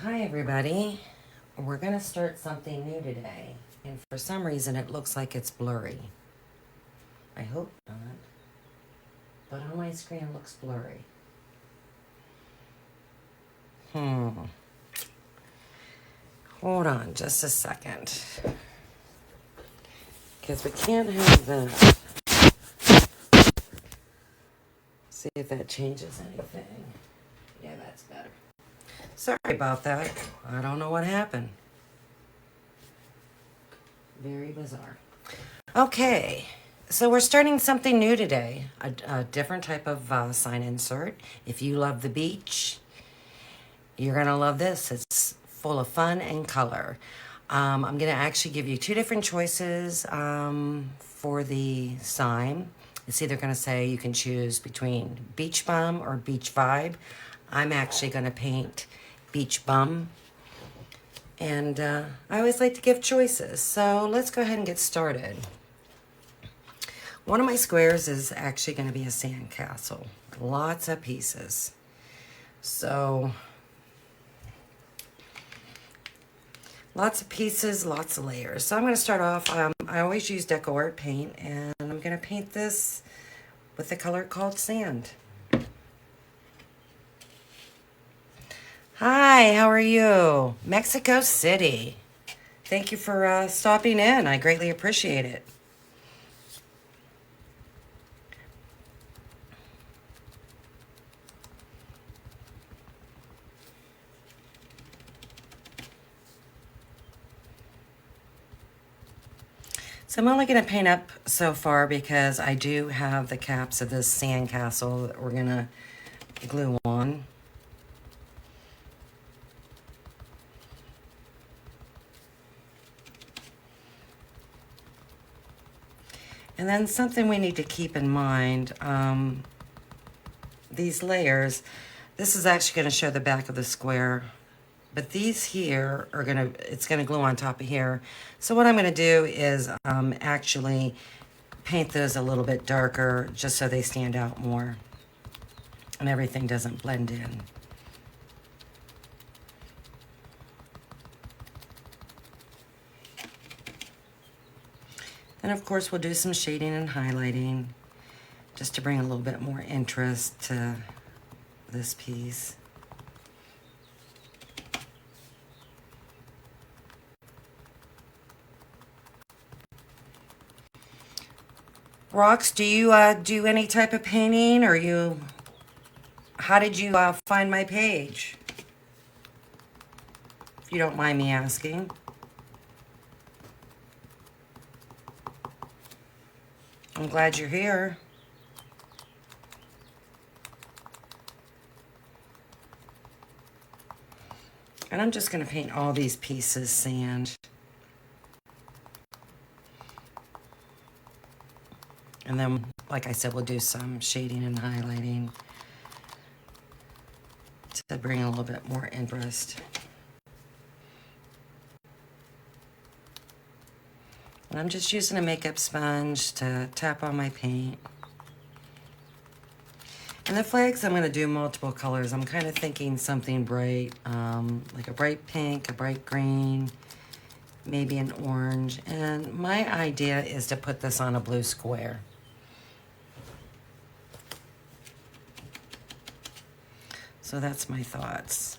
Hi everybody, we're going to start something new today, and for some reason it looks like it's blurry. I hope not, but on my screen it looks blurry. Hold on just a second, because we can't have that. See if that changes anything. Yeah, that's better. Sorry about that. I don't know what happened. Very bizarre. Okay, so we're starting something new today, a different type of sign insert. If you love the beach, you're going to love this. It's full of fun and color. I'm going to actually give you two different choices for the sign. It's either going to say you can choose between Beach Bum or Beach Vibe. I'm actually going to paint Beach Bum. And I always like to give choices. So let's go ahead and get started. One of my squares is actually going to be a sandcastle. Lots of pieces. So, lots of pieces, lots of layers. So I'm going to start off, I always use Deco Art paint, and I'm going to paint this with the color called sand. Hi, how are you? Mexico City. Thank you for stopping in. I greatly appreciate it. So I'm only going to paint up so far because I do have the caps of this sandcastle that we're going to glue on. And then something we need to keep in mind, these layers, this is actually going to show the back of the square, but these here are going to, it's going to glue on top of here. So what I'm going to do is actually paint those a little bit darker just so they stand out more and everything doesn't blend in. And of course we'll do some shading and highlighting just to bring a little bit more interest to this piece. Rox, do you do any type of painting, or how did you find my page? If you don't mind me asking. I'm glad you're here. And I'm just going to paint all these pieces sand. And then, like I said, we'll do some shading and highlighting to bring a little bit more interest. And I'm just using a makeup sponge to tap on my paint. And the flags, I'm going to do multiple colors. I'm kind of thinking something bright, like a bright pink, a bright green, maybe an orange. And my idea is to put this on a blue square. So that's my thoughts.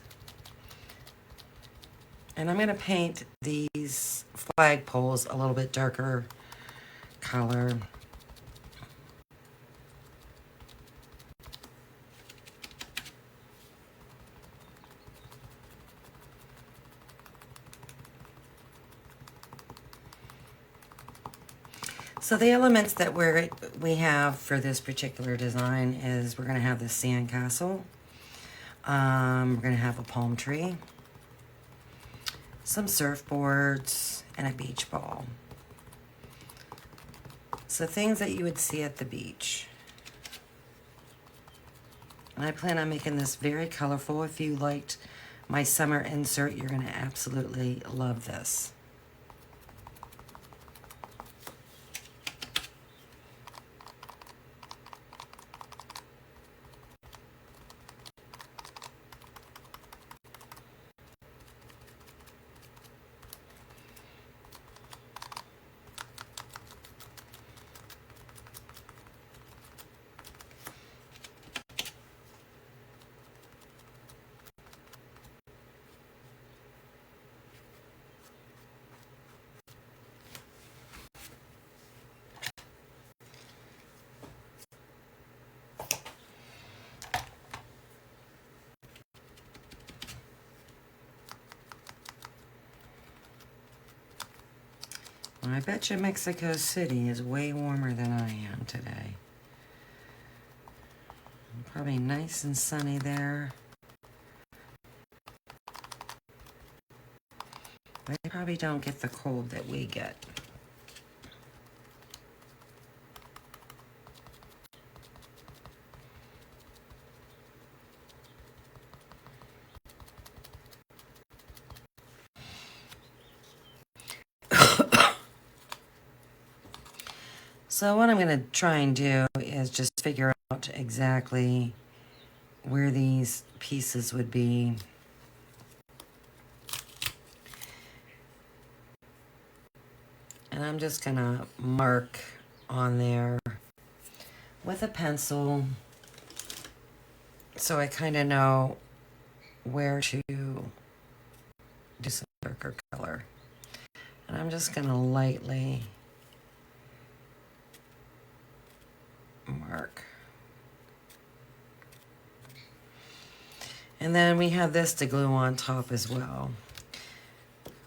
And I'm going to paint these flag poles a little bit darker color. So the elements that we have for this particular design is we're going to have the sandcastle. We're going to have a palm tree, some surfboards, and a beach ball. So things that you would see at the beach. And I plan on making this very colorful. If you liked my summer insert, you're going to absolutely love this. I bet you Mexico City is way warmer than I am today. Probably nice and sunny there. They probably don't get the cold that we get. So what I'm going to try and do is just figure out exactly where these pieces would be. And I'm just going to mark on there with a pencil so I kind of know where to do some darker color. And I'm just going to lightly mark. And then we have this to glue on top as well.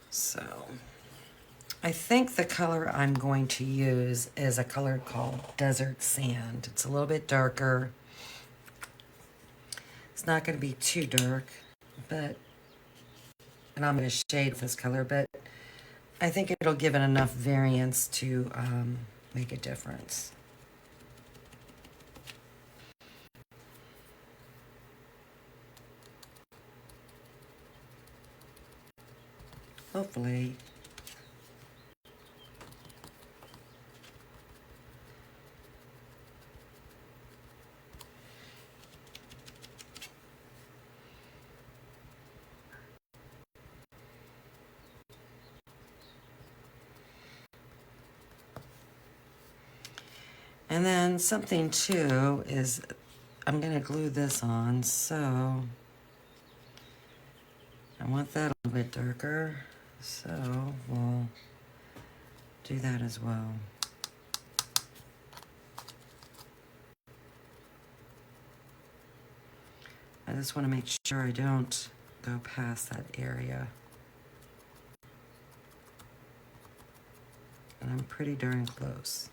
So I think the color I'm going to use is a color called Desert Sand. It's a little bit darker. It's not going to be too dark, and I'm going to shade this color, but I think it'll give it enough variance to make a difference. Hopefully. And then something too is I'm going to glue this on, so I want that a little bit darker, so we'll do that as well. I just want to make sure I don't go past that area. And I'm pretty darn close.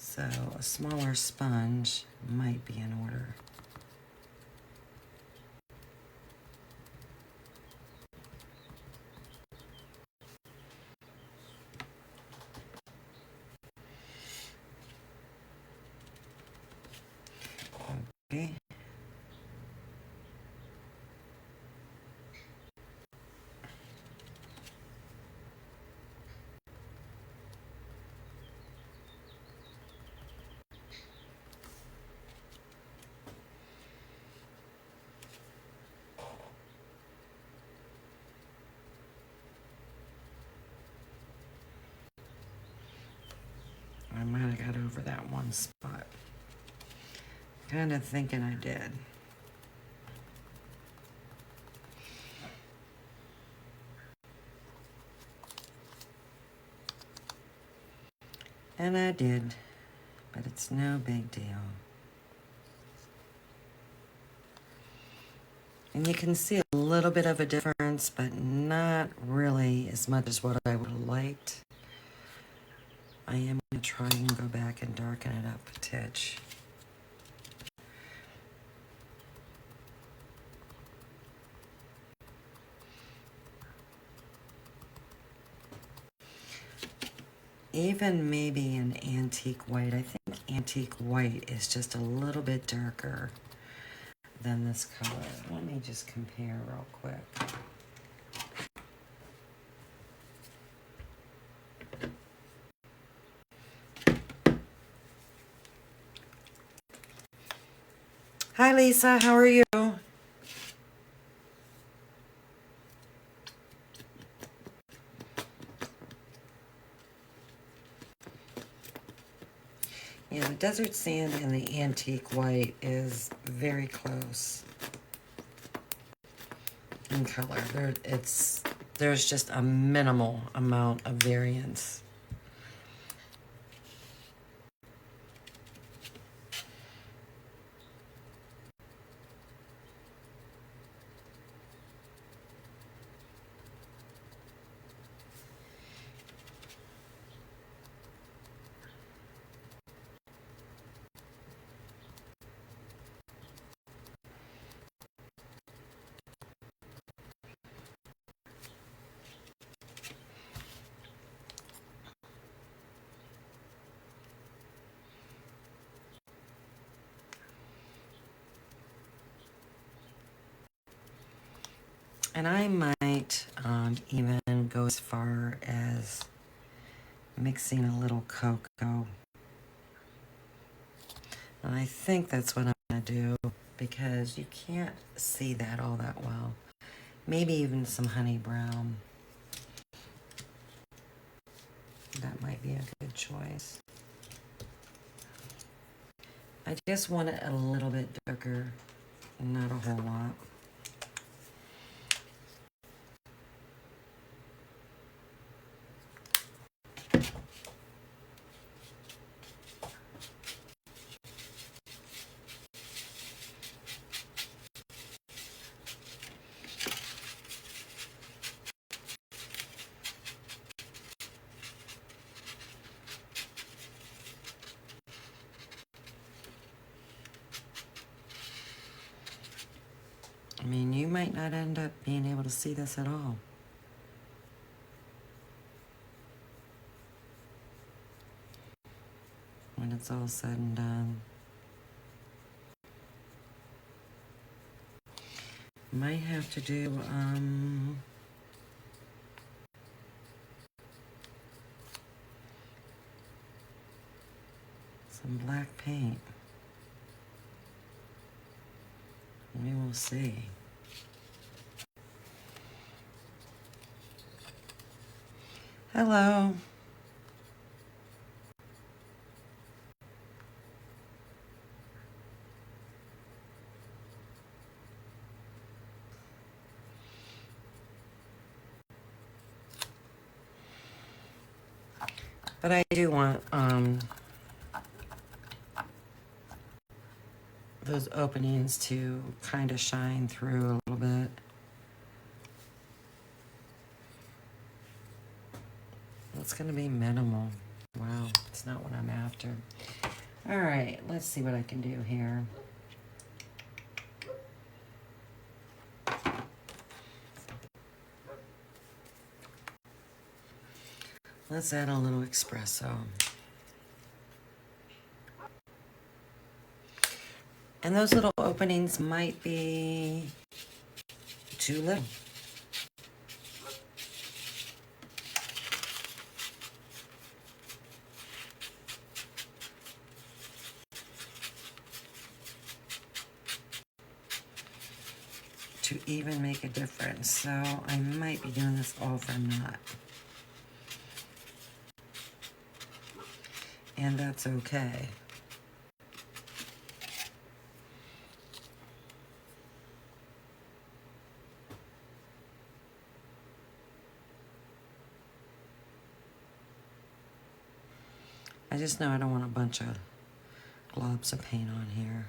So a smaller sponge might be in order. Okay. I might have got over that one spot. Kind of thinking I did. And I did, but it's no big deal. And you can see a little bit of a difference, but not really as much as what I would have liked. I am going to try and go back and darken it up a titch. Even maybe an antique white. I think antique white is just a little bit darker than this color. Let me just compare real quick. Hi Lisa, how are you? Yeah, the desert sand and the antique white is very close in color. There's just a minimal amount of variance. And I might even go as far as mixing a little cocoa. And I think that's what I'm going to do because you can't see that all that well. Maybe even some honey brown. That might be a good choice. I just want it a little bit darker, not a whole lot. I mean, you might not end up being able to see this at all. When it's all said and done. Might have to do, some black paint. We will see. Hello. But I do want those openings to kind of shine through a little bit. It's going to be minimal. Wow, it's not what I'm after. All right, let's see what I can do here. Let's add a little espresso. And those little openings might be too little. To even make a difference. So I might be doing this all for naught. And that's okay. I just know I don't want a bunch of globs of paint on here.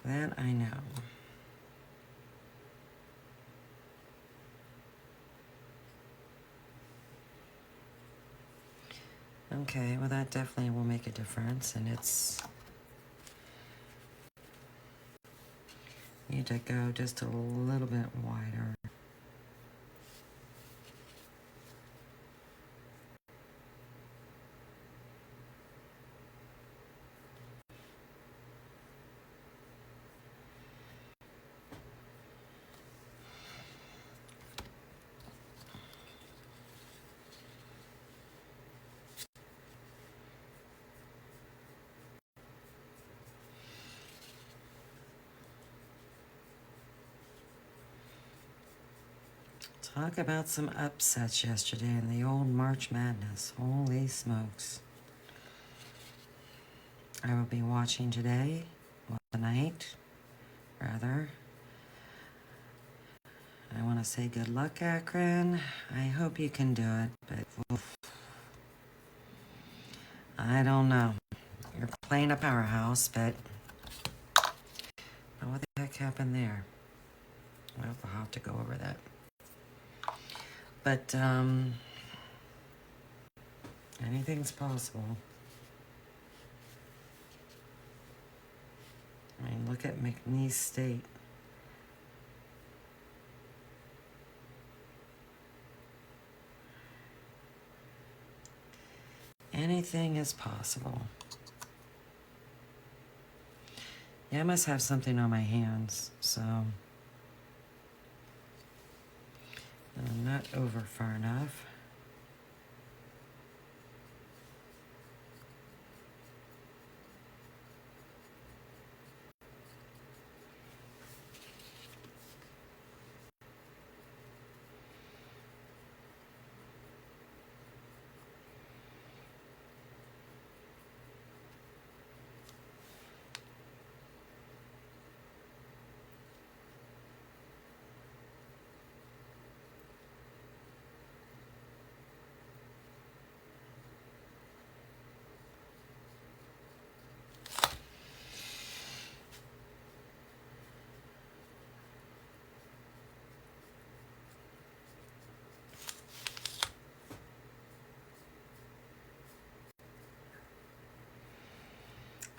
That I know. Okay, well that definitely will make a difference, and it's need to go just a little bit wider. Talk about some upsets yesterday in the old March Madness. Holy smokes. I will be watching today, well, tonight, rather. I want to say good luck, Akron. I hope you can do it, but oof, I don't know. You're playing a powerhouse, but oh, what the heck happened there? Well, I'll have to go over that. But anything's possible. I mean, look at McNeese State. Anything is possible. Yeah, I must have something on my hands, so I'm not over far enough.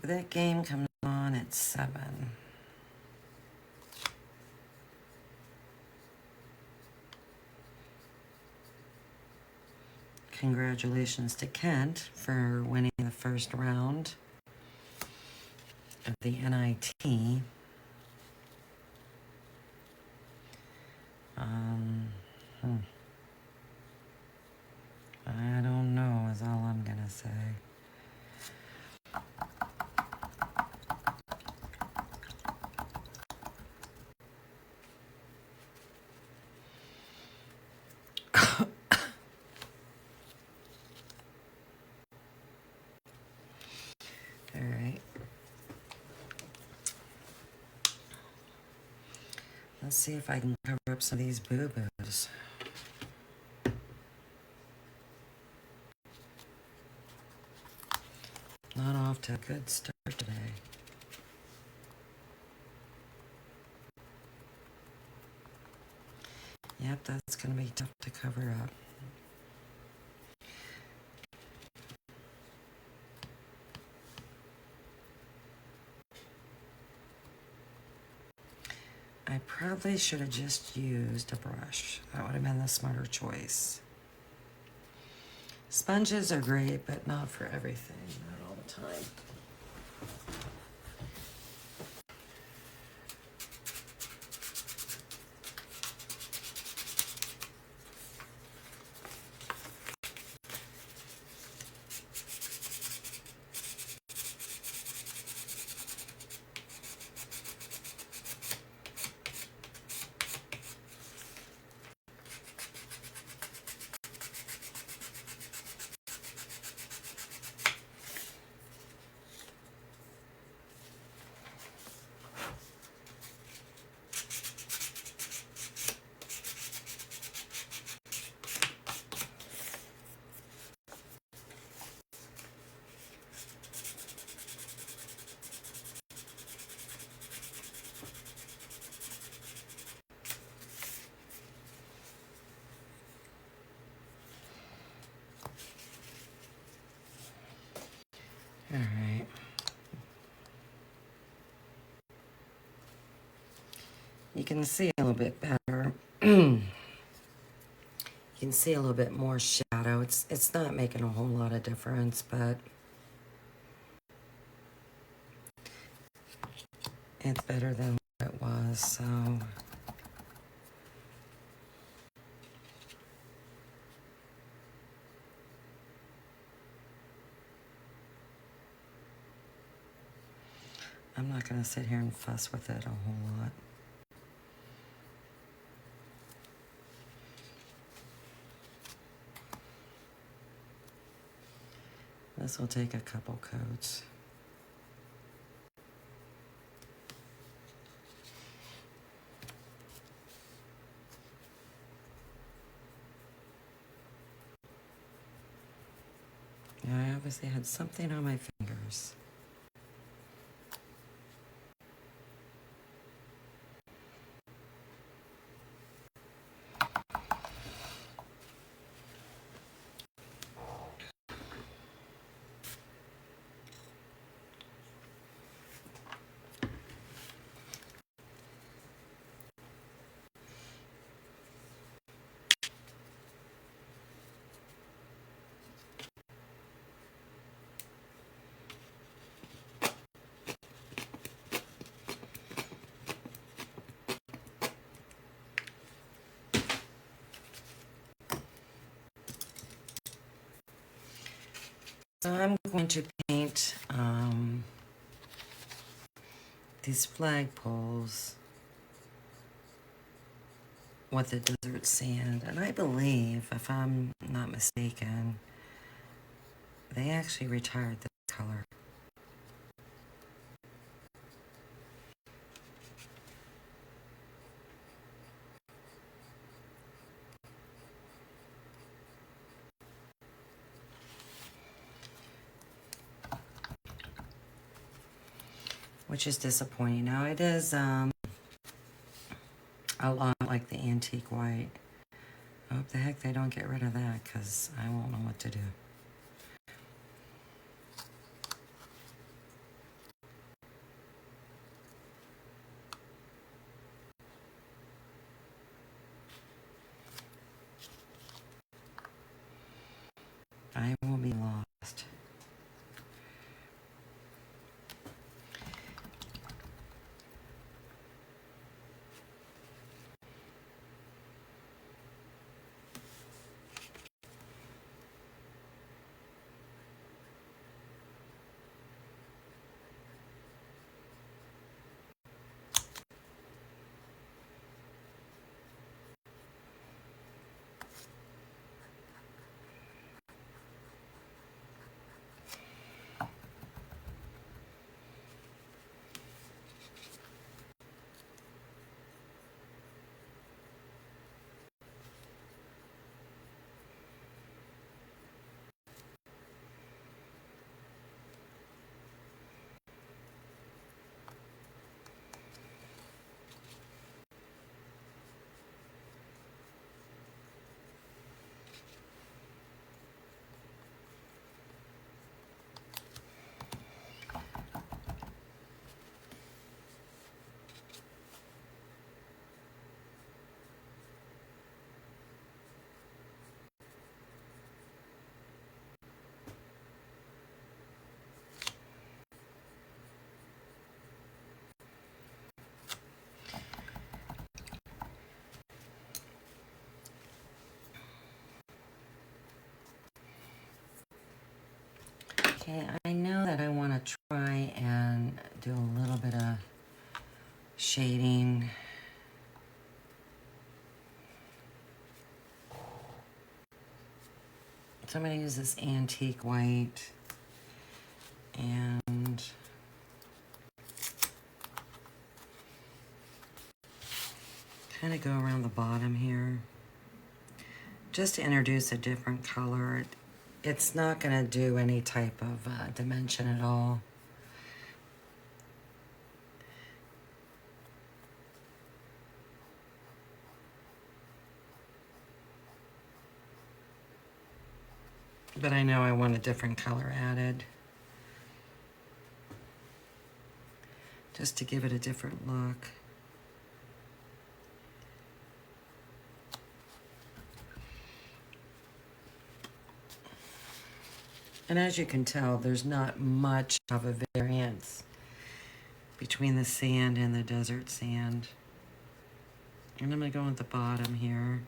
That game comes on at 7. Congratulations to Kent for winning the first round of the NIT. I don't know is all I'm gonna say. All right. Let's see if I can cover up some of these boo-boos. Not off to a good start today. Yep, that's going to be tough to cover up. I probably should have just used a brush. That would have been the smarter choice. Sponges are great, but not for everything, not all the time. All right. You can see a little bit better. You can see a little bit more shadow. It's not making a whole lot of difference, but it's better than what it was, so I'm not going to sit here and fuss with it a whole lot. This will take a couple coats. Yeah, I obviously had something on my fingers. So I'm going to paint these flagpoles with the desert sand. And I believe, if I'm not mistaken, they actually retired this color. Which is disappointing. Now it is a lot like the antique white. I hope the heck they don't get rid of that, because I won't know what to do. I will be lost. Okay, I know that I want to try and do a little bit of shading. So I'm going to use this antique white and kind of go around the bottom here just to introduce a different color. It's not going to do any type of dimension at all. But I know I want a different color added, just to give it a different look. And as you can tell, there's not much of a variance between the sand and the desert sand. And I'm going to go at the bottom here.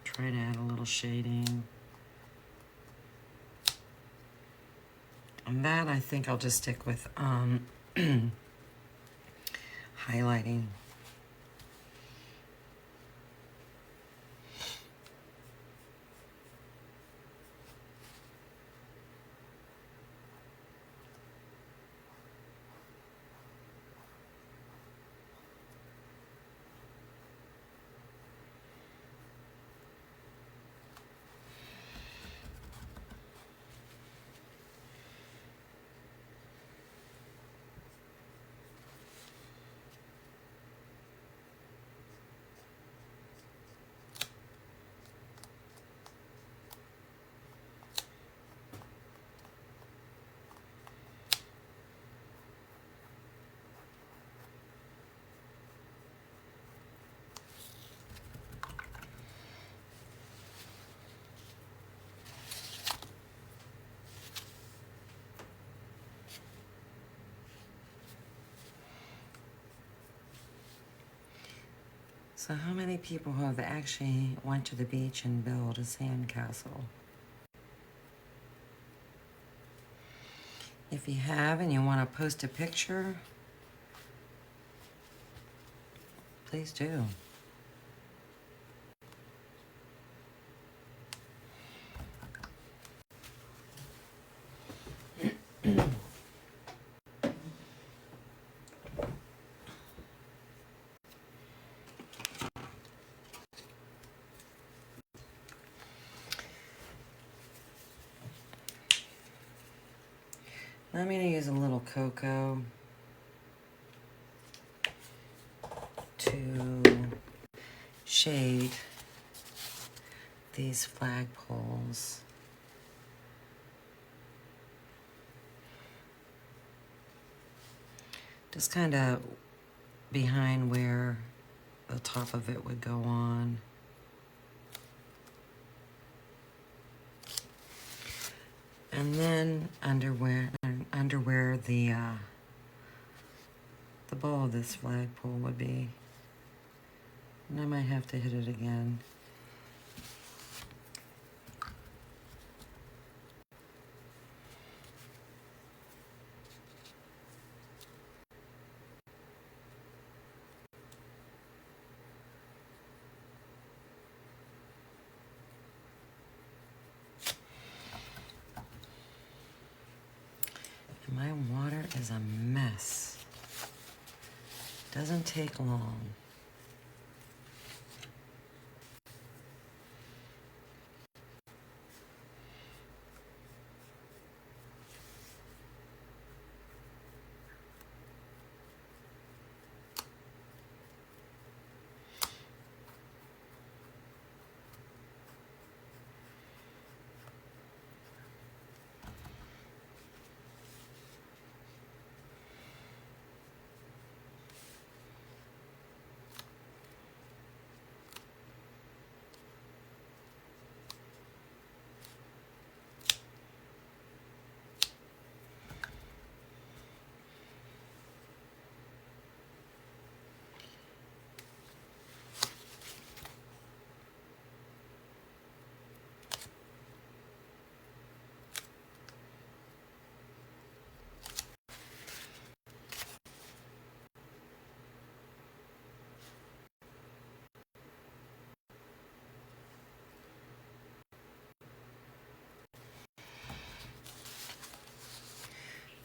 Try to add a little shading. And that I think I'll just stick with highlighting. So how many people have actually went to the beach and built a sand castle? If you have and you want to post a picture, please do. I'm going to use a little cocoa to shade these flagpoles. Just kind of behind where the top of it would go on. And then under where the bowl of this flagpole would be. And I might have to hit it again. And my water is a mess. Doesn't take long.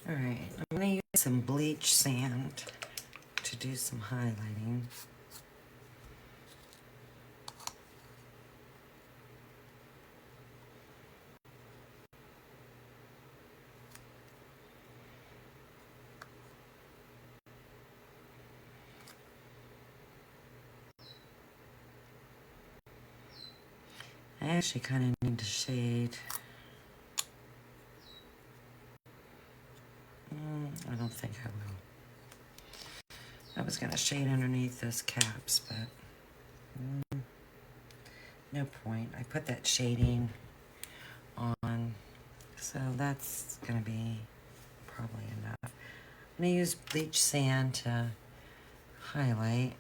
All right, I'm going to use some bleach sand to do some highlighting. I actually kind of need to shade. I don't think I will. I was going to shade underneath those caps, but no point. I put that shading on, so that's going to be probably enough. I'm going to use bleach sand to highlight.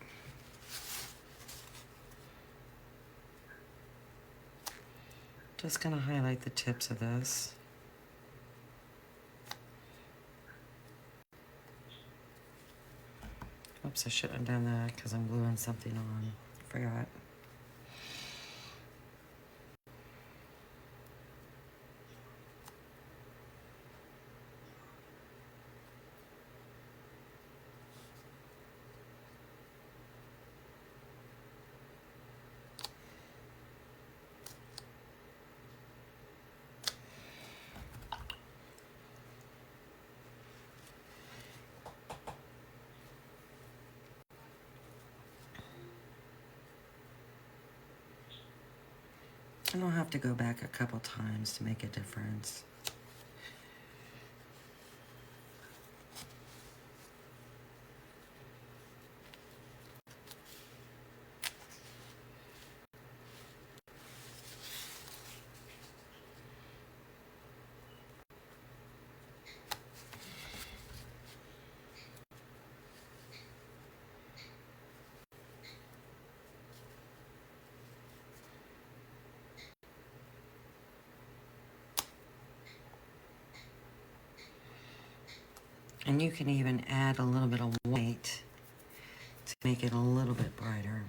Just going to highlight the tips of this. Oops, I shouldn't have done that because I'm gluing something on. Forgot. And I'll have to go back a couple times to make a difference. And you can even add a little bit of white to make it a little bit brighter.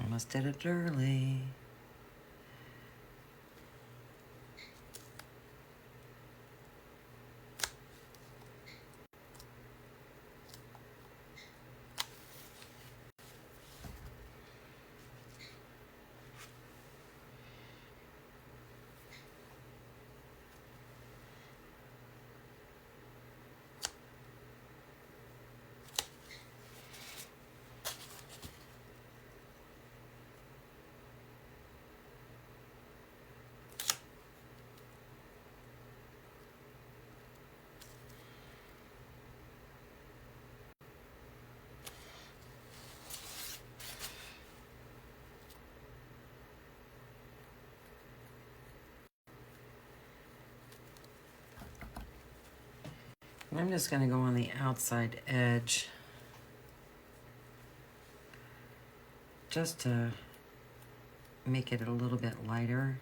Almost did it early. I'm just going to go on the outside edge just to make it a little bit lighter.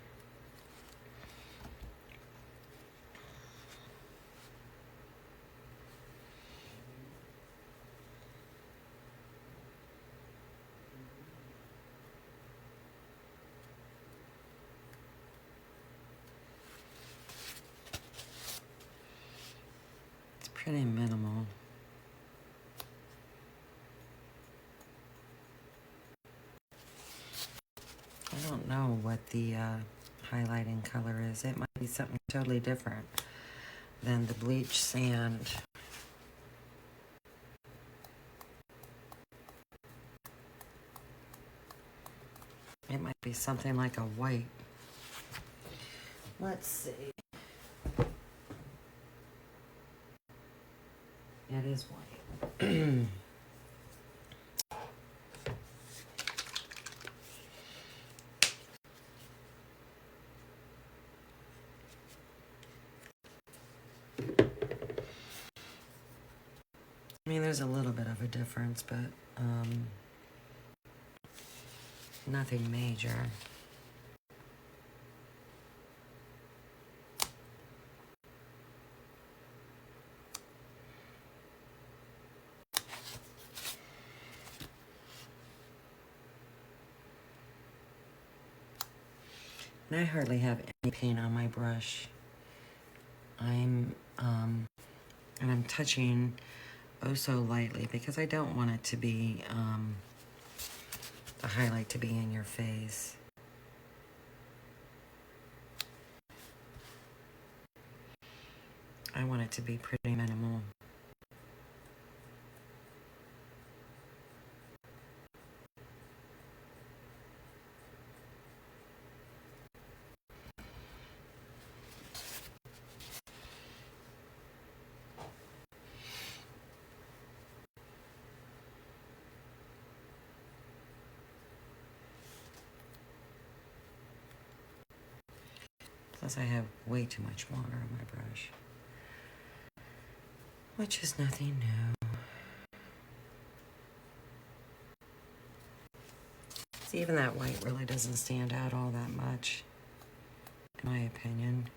It's pretty minimal. I don't know what the highlighting color is. It might be something totally different than the bleach sand. It might be something like a white. Let's see. It is white. I mean, there's a little bit of a difference, but nothing major. And I hardly have any paint on my brush. And I'm touching oh so lightly because I don't want it to be, the highlight to be in your face. I want it to be pretty minimal. Plus I have way too much water on my brush, which is nothing new. See, even that white really doesn't stand out all that much, in my opinion.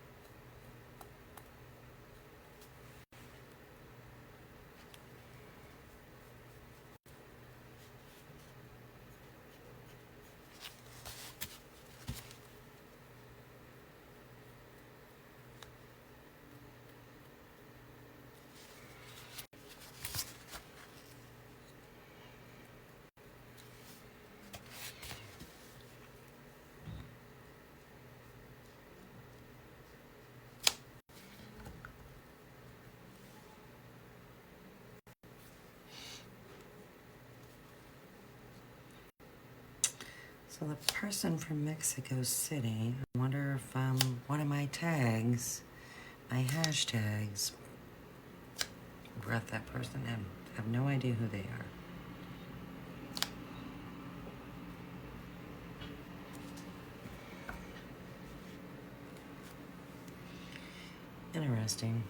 So the person from Mexico City, I wonder if one of my tags, my hashtags, brought that person in. I have no idea who they are. Interesting.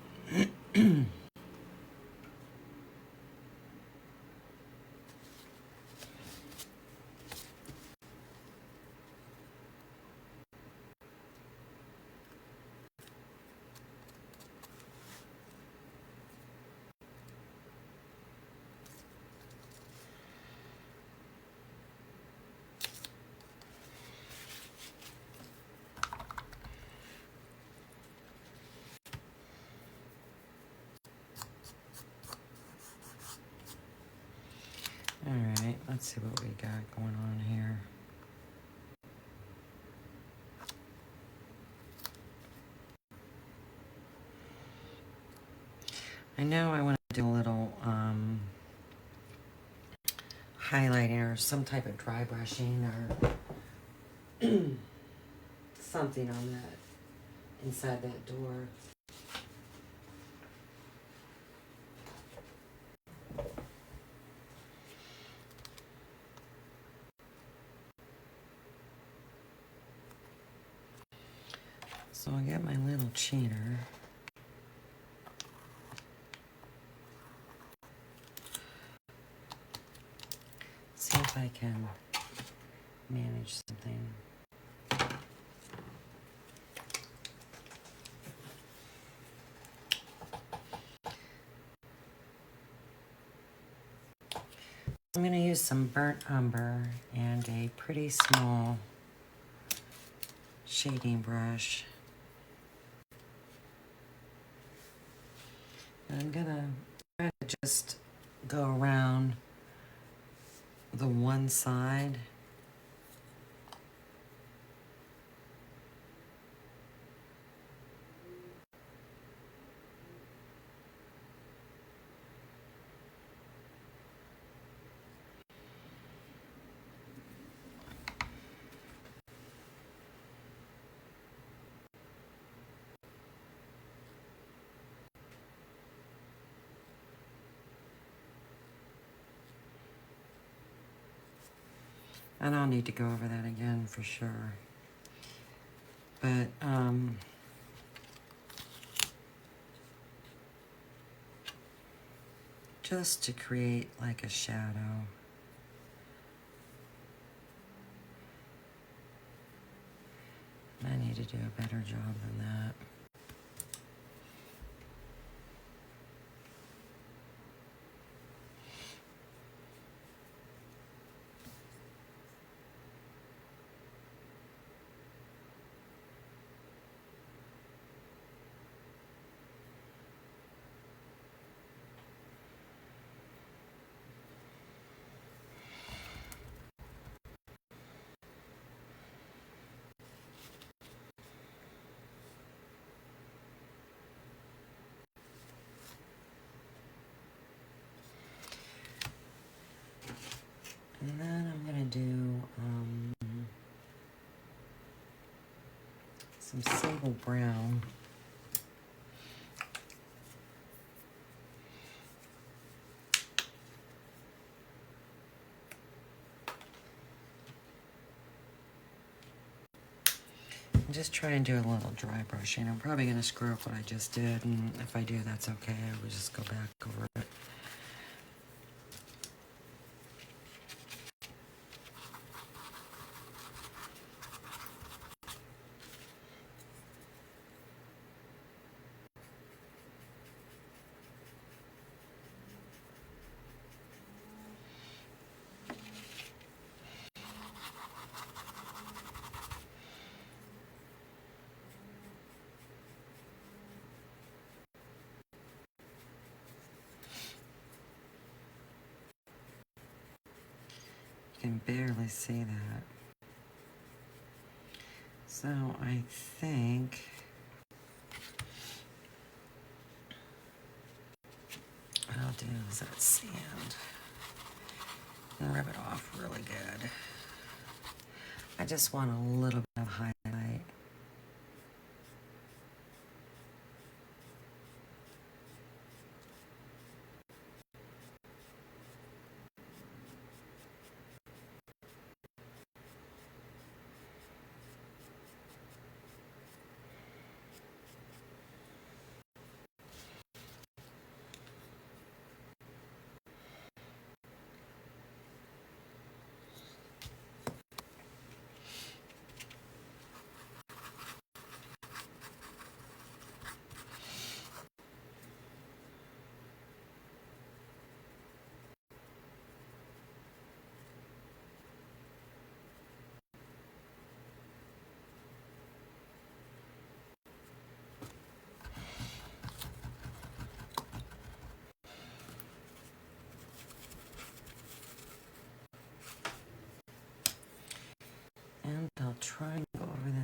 Let's see what we got going on here. I know I want to do a little highlighting or some type of dry brushing or something on that, inside that door. So I'll get my little cheater. See if I can manage something. I'm going to use some burnt umber and a pretty small shading brush. And I'm going to try to just go around the one side. And I'll need to go over that again for sure. But, just to create like a shadow. I need to do a better job than that. And then I'm going to do some sable brown. And just try and do a little dry brushing. I'm probably going to screw up what I just did, and if I do, that's okay. I will just go back over it. You can barely see that. So I think what I'll do is that sand and rub it off really good. I just want a little bit of highlight.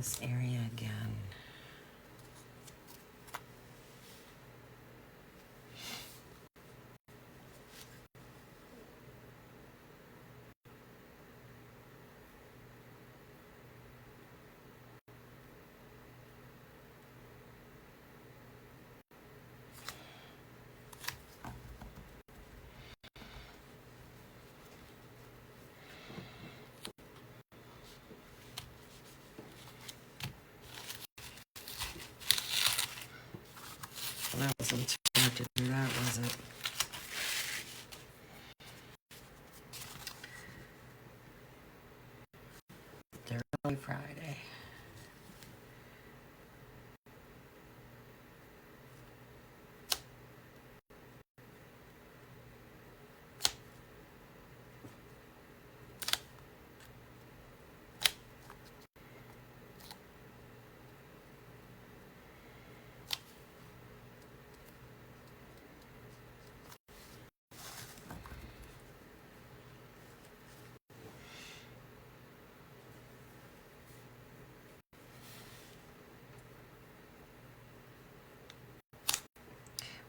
this area again. Well, that wasn't too hard to do that, was it? Early Friday.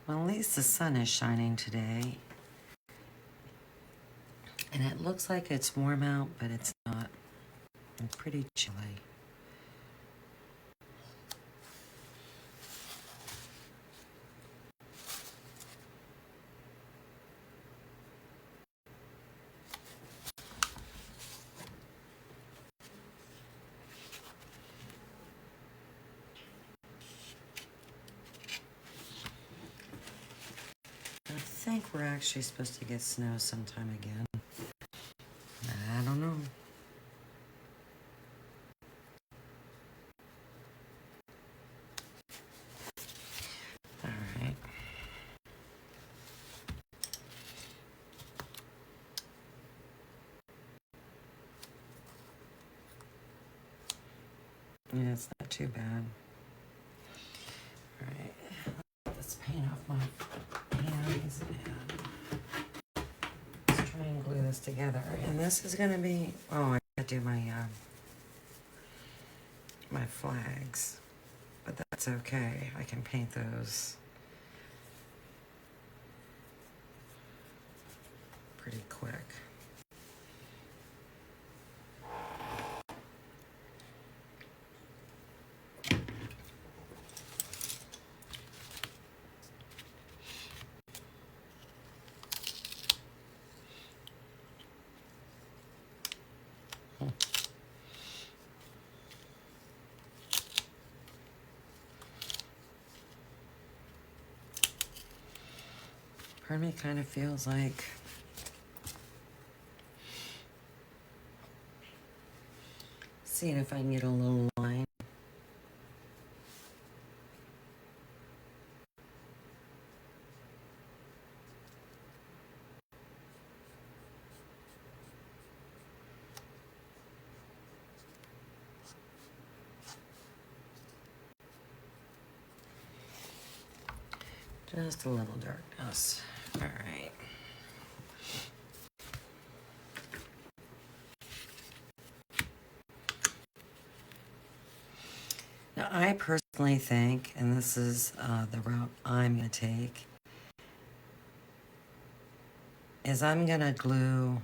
Well, at least the sun is shining today. And it looks like it's warm out, but it's not. It's pretty chilly. I think we're actually supposed to get snow sometime again. I don't know. All right. Yeah, it's not too bad. All right. Let's paint off my hands and let's try and glue this together. And this is gonna be, oh, I gotta do my my flags, but that's okay. I can paint those pretty quick. Part of me kind of feels like seeing if I can get a little line. Just a little darkness. All right. Now, I personally think, and this is the route I'm going to take, is I'm going to glue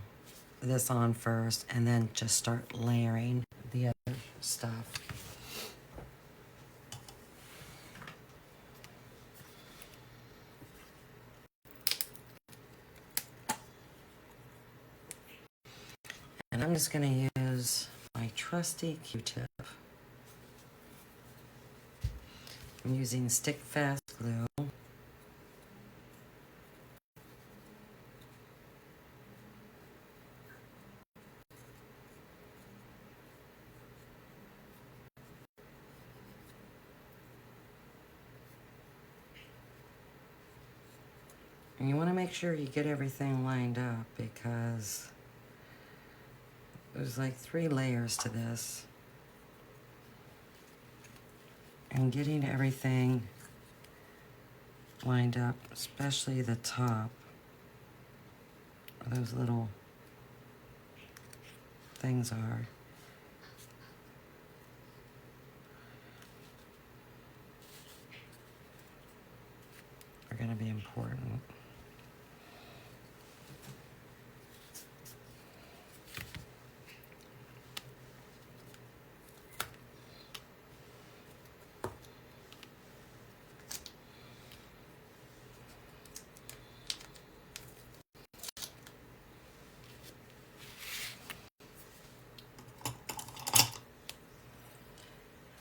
this on first and then just start layering the other stuff. And I'm just going to use my trusty Q-tip. I'm using stick fast glue. And you want to make sure you get everything lined up because there's like 3 layers to this. And getting everything lined up, especially the top, where those little things are. be important.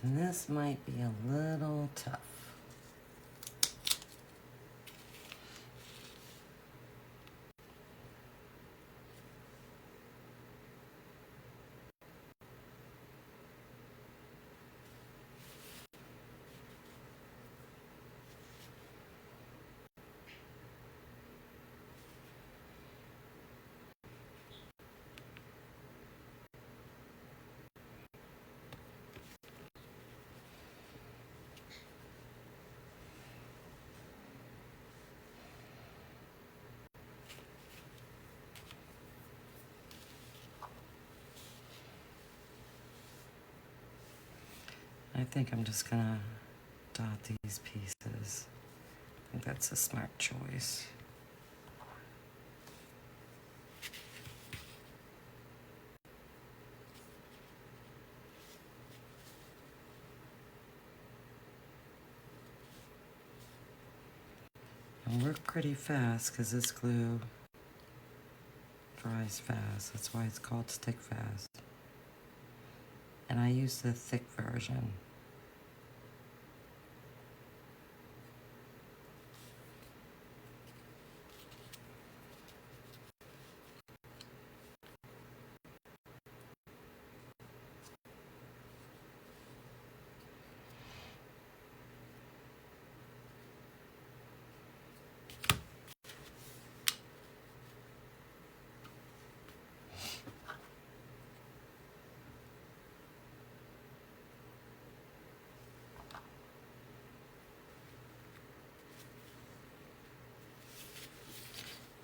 And this might be a little tough. I think I'm just gonna dot these pieces. I think that's a smart choice. And work pretty fast because this glue dries fast. That's why it's called stick fast. And I use the thick version.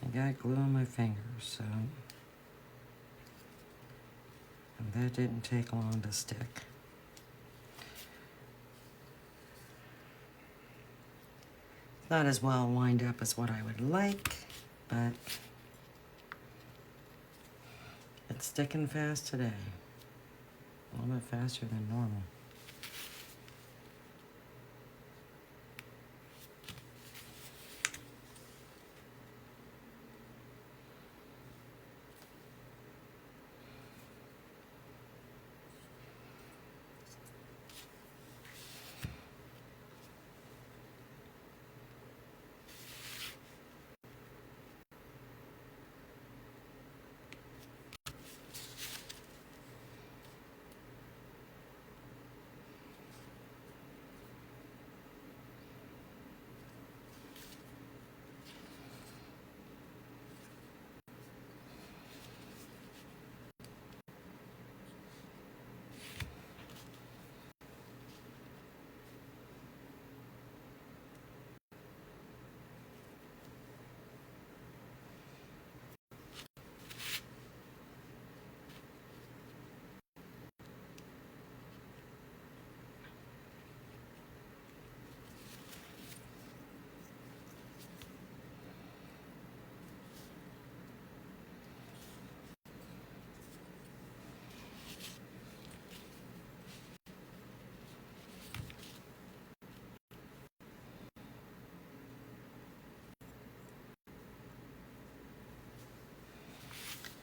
I got glue on my fingers, so. And that didn't take long to stick. Not as well lined up as what I would like, but it's sticking fast today. A little bit faster than normal.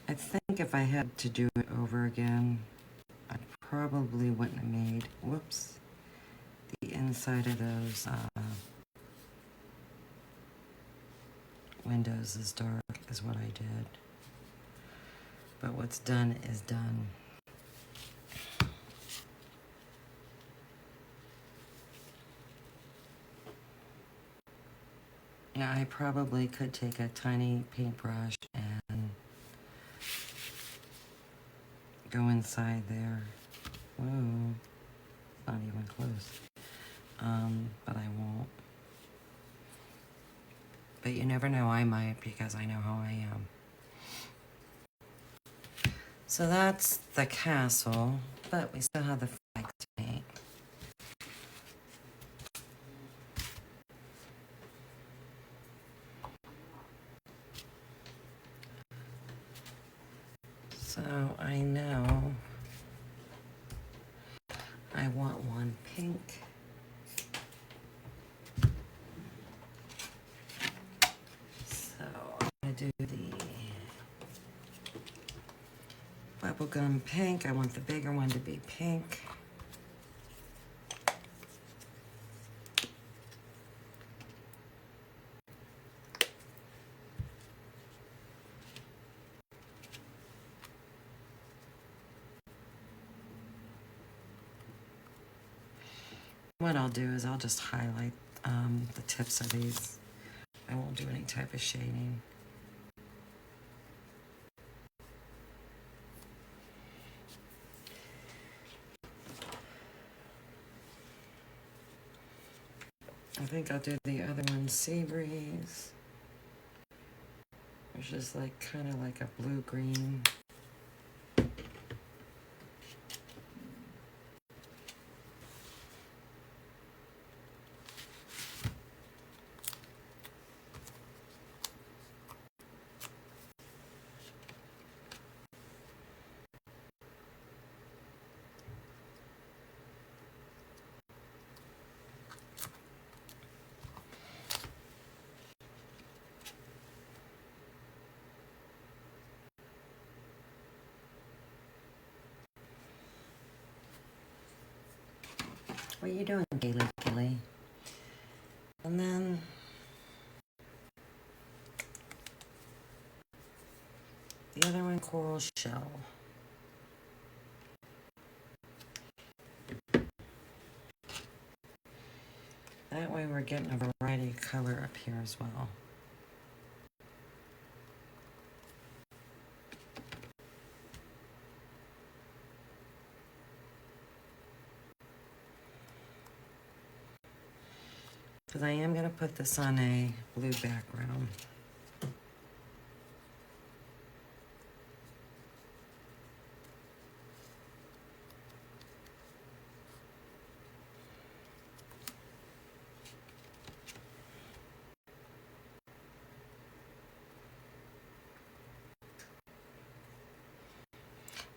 I think if I had to do it over again, I probably wouldn't have made, whoops, the inside of those windows as dark as what I did. But what's done is done. Yeah, I probably could take a tiny paintbrush and go inside there. Whoa, not even close. But I won't. But you never know, I might, because I know how I am. So that's the castle, but we still have the flag to paint. So I know I want one pink. So I'm going to do the bubblegum pink. I want the bigger one to be pink. What I'll do is I'll just highlight the tips of these. I won't do any type of shading. I think I'll do the other one, Sea Breeze, which is like kind of like a blue-green. What are you doing, Kaylee? Kaylee? And then the other one, Coral Shell. That way we're getting a variety of color up here as well. Because I am going to put this on a blue background.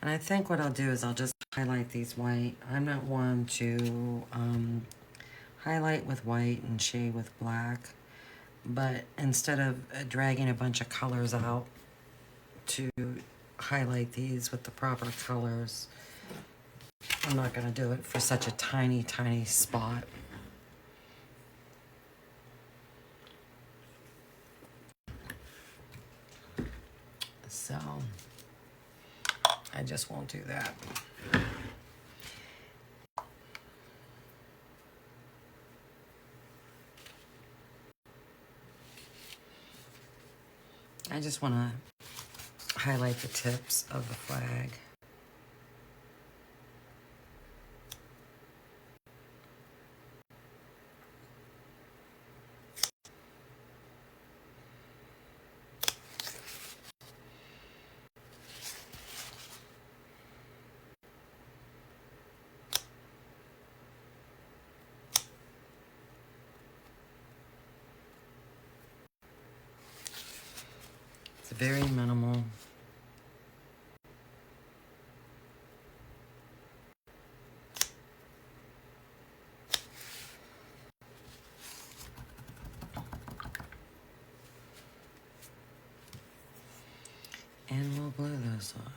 And I think what I'll do is I'll just highlight these white. I'm not one to highlight with white and shade with black. But instead of dragging a bunch of colors out to highlight these with the proper colors, I'm not going to do it for such a tiny, tiny spot. So I just won't do that. I just want to highlight the tips of the flag. It's very minimal. And we'll glue those on.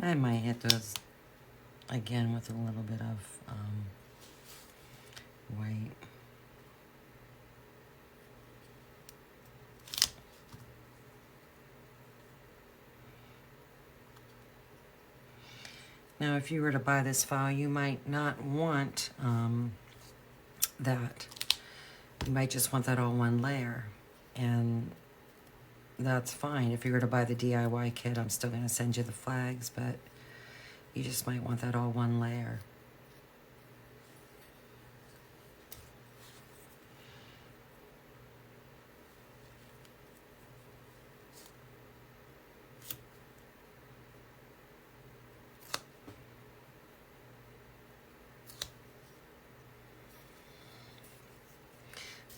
I might hit those again with a little bit of white. Now, if you were to buy this file, you might not want that. You might just want that all one layer. And that's fine. If you were to buy the DIY kit, I'm still going to send you the flags, but you just might want that all one layer.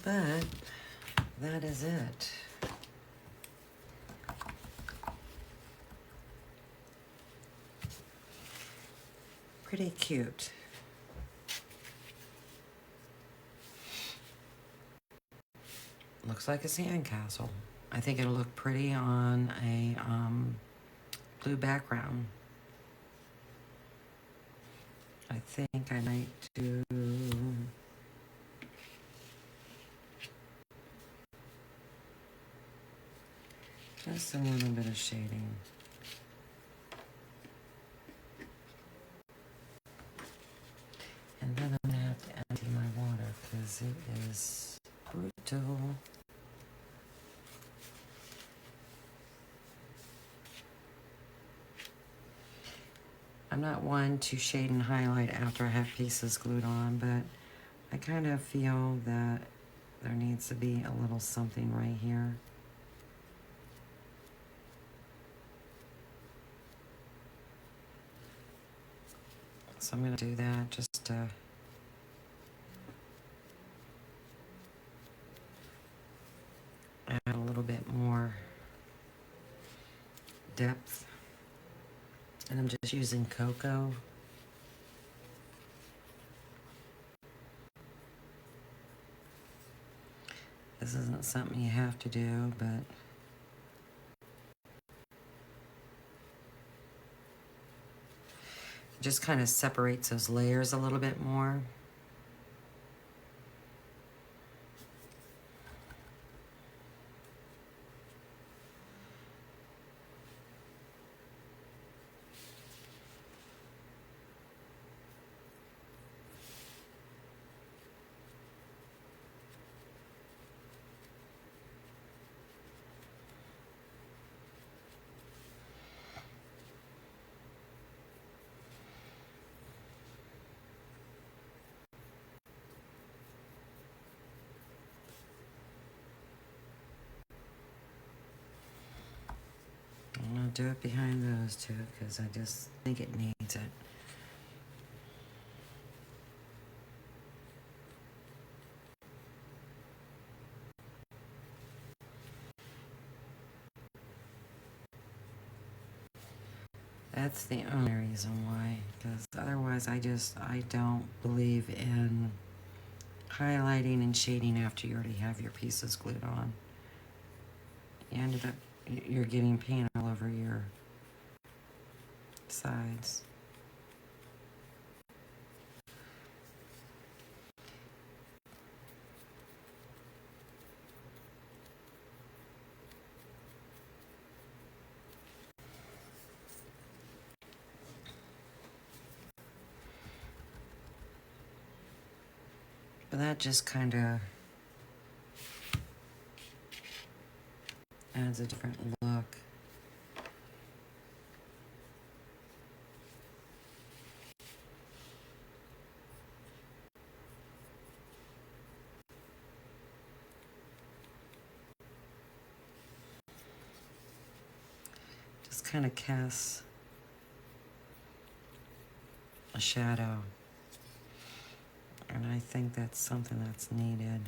But that is it. Pretty cute. Looks like a sandcastle. I think it'll look pretty on a blue background. I think I might do just a little bit of shading. And then I'm going to have to empty my water because it is brutal. I'm not one to shade and highlight after I have pieces glued on, but I kind of feel that there needs to be a little something right here. So I'm going to do that just to add a little bit more depth. And I'm just using cocoa. This isn't something you have to do, but it just kind of separates those layers a little bit more. I'm going to do it behind those two because I just think it needs it. That's the only reason why, because otherwise I don't believe in highlighting and shading after you already have your pieces glued on. You ended up, you're getting paint all over your sides. But that just kind of adds a different look. Just kind of casts a shadow. And I think that's something that's needed.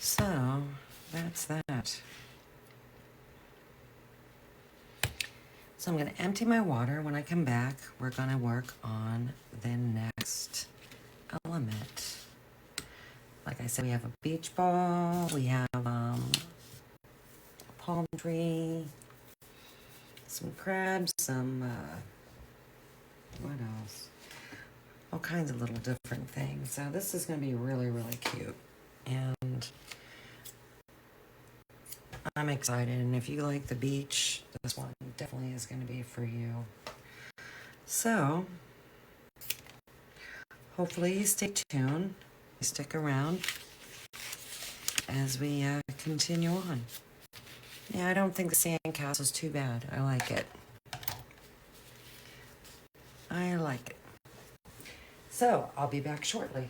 So, that's that. So I'm going to empty my water. When I come back, we're going to work on the next element. Like I said, we have a beach ball. We have a palm tree. Some crabs. Some, what else? All kinds of little different things. So this is going to be really, really cute. And I'm excited. And if you like the beach, this one definitely is going to be for you. So, hopefully you stay tuned. You stick around as we continue on. Yeah, I don't think the sandcastle is too bad. I like it. I like it. So, I'll be back shortly.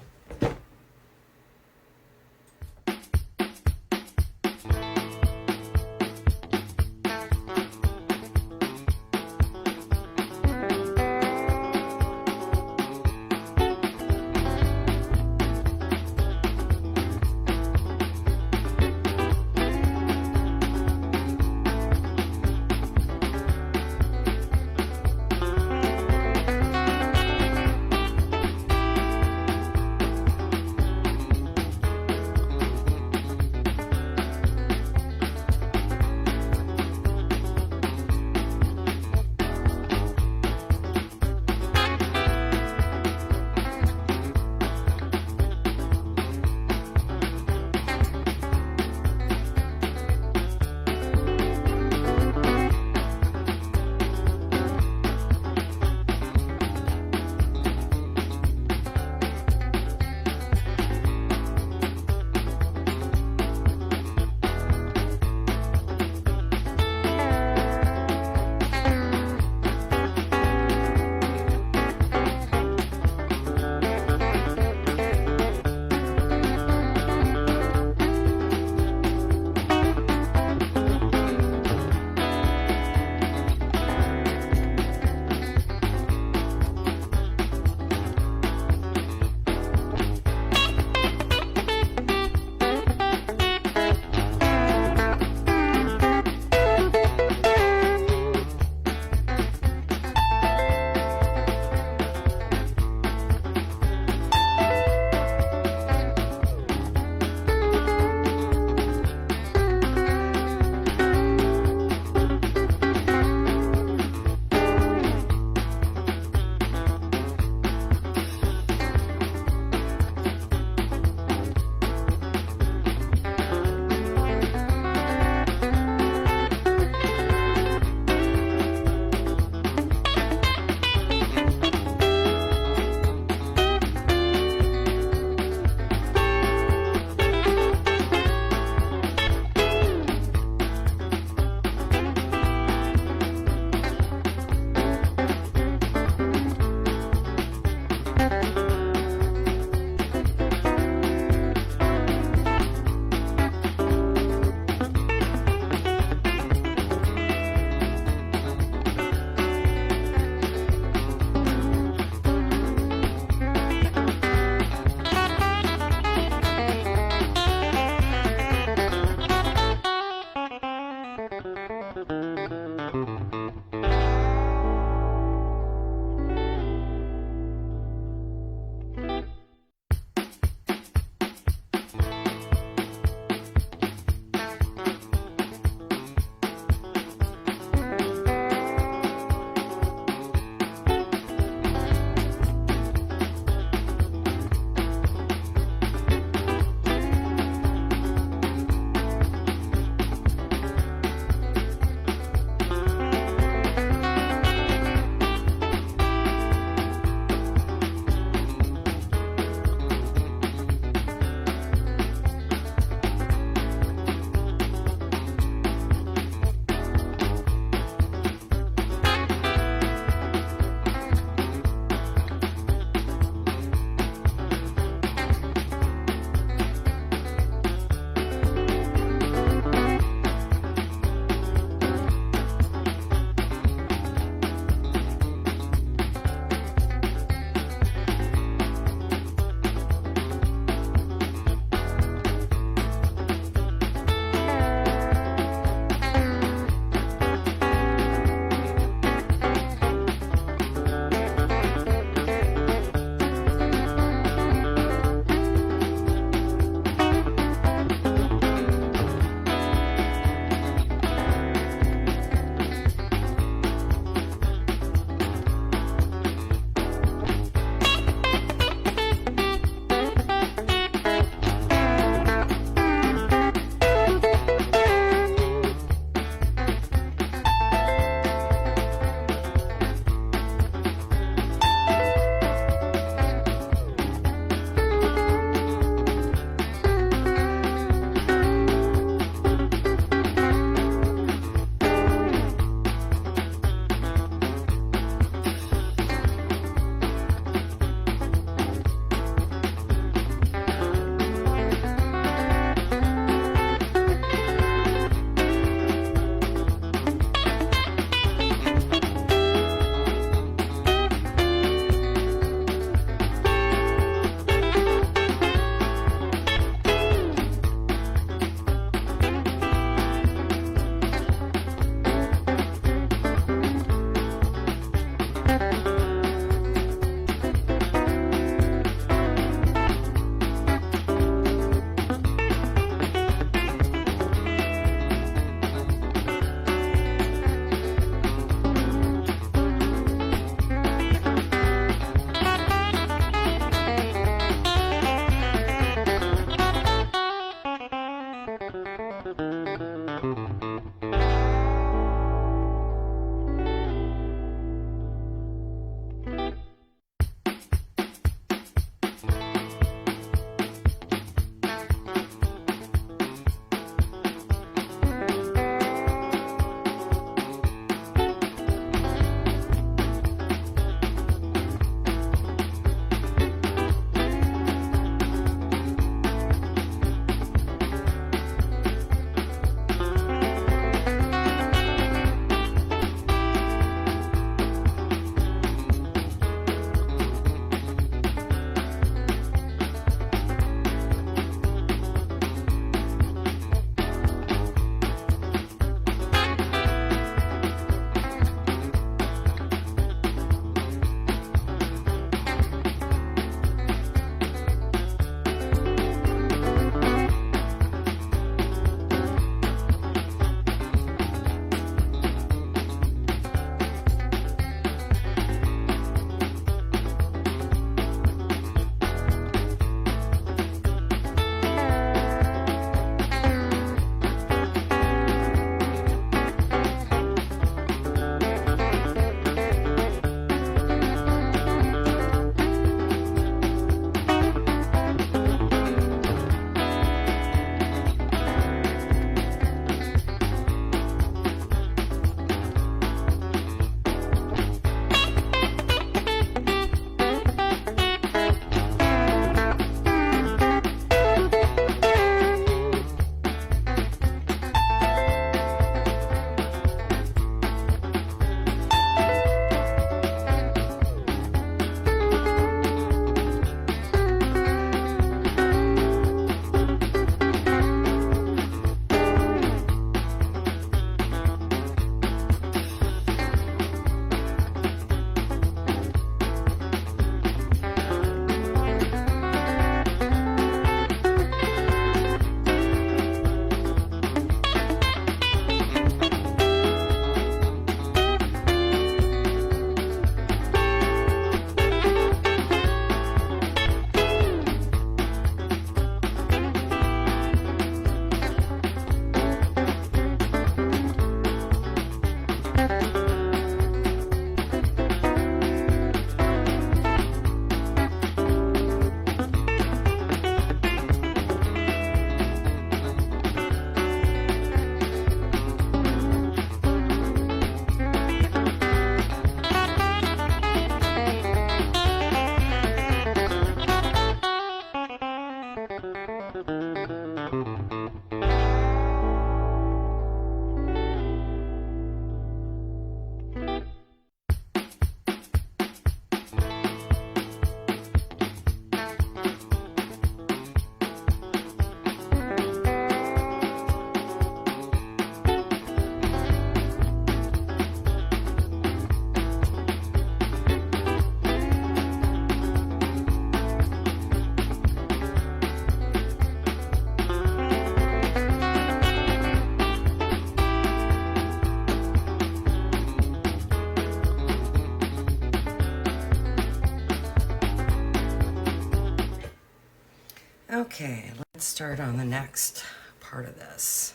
Okay, let's start on the next part of this.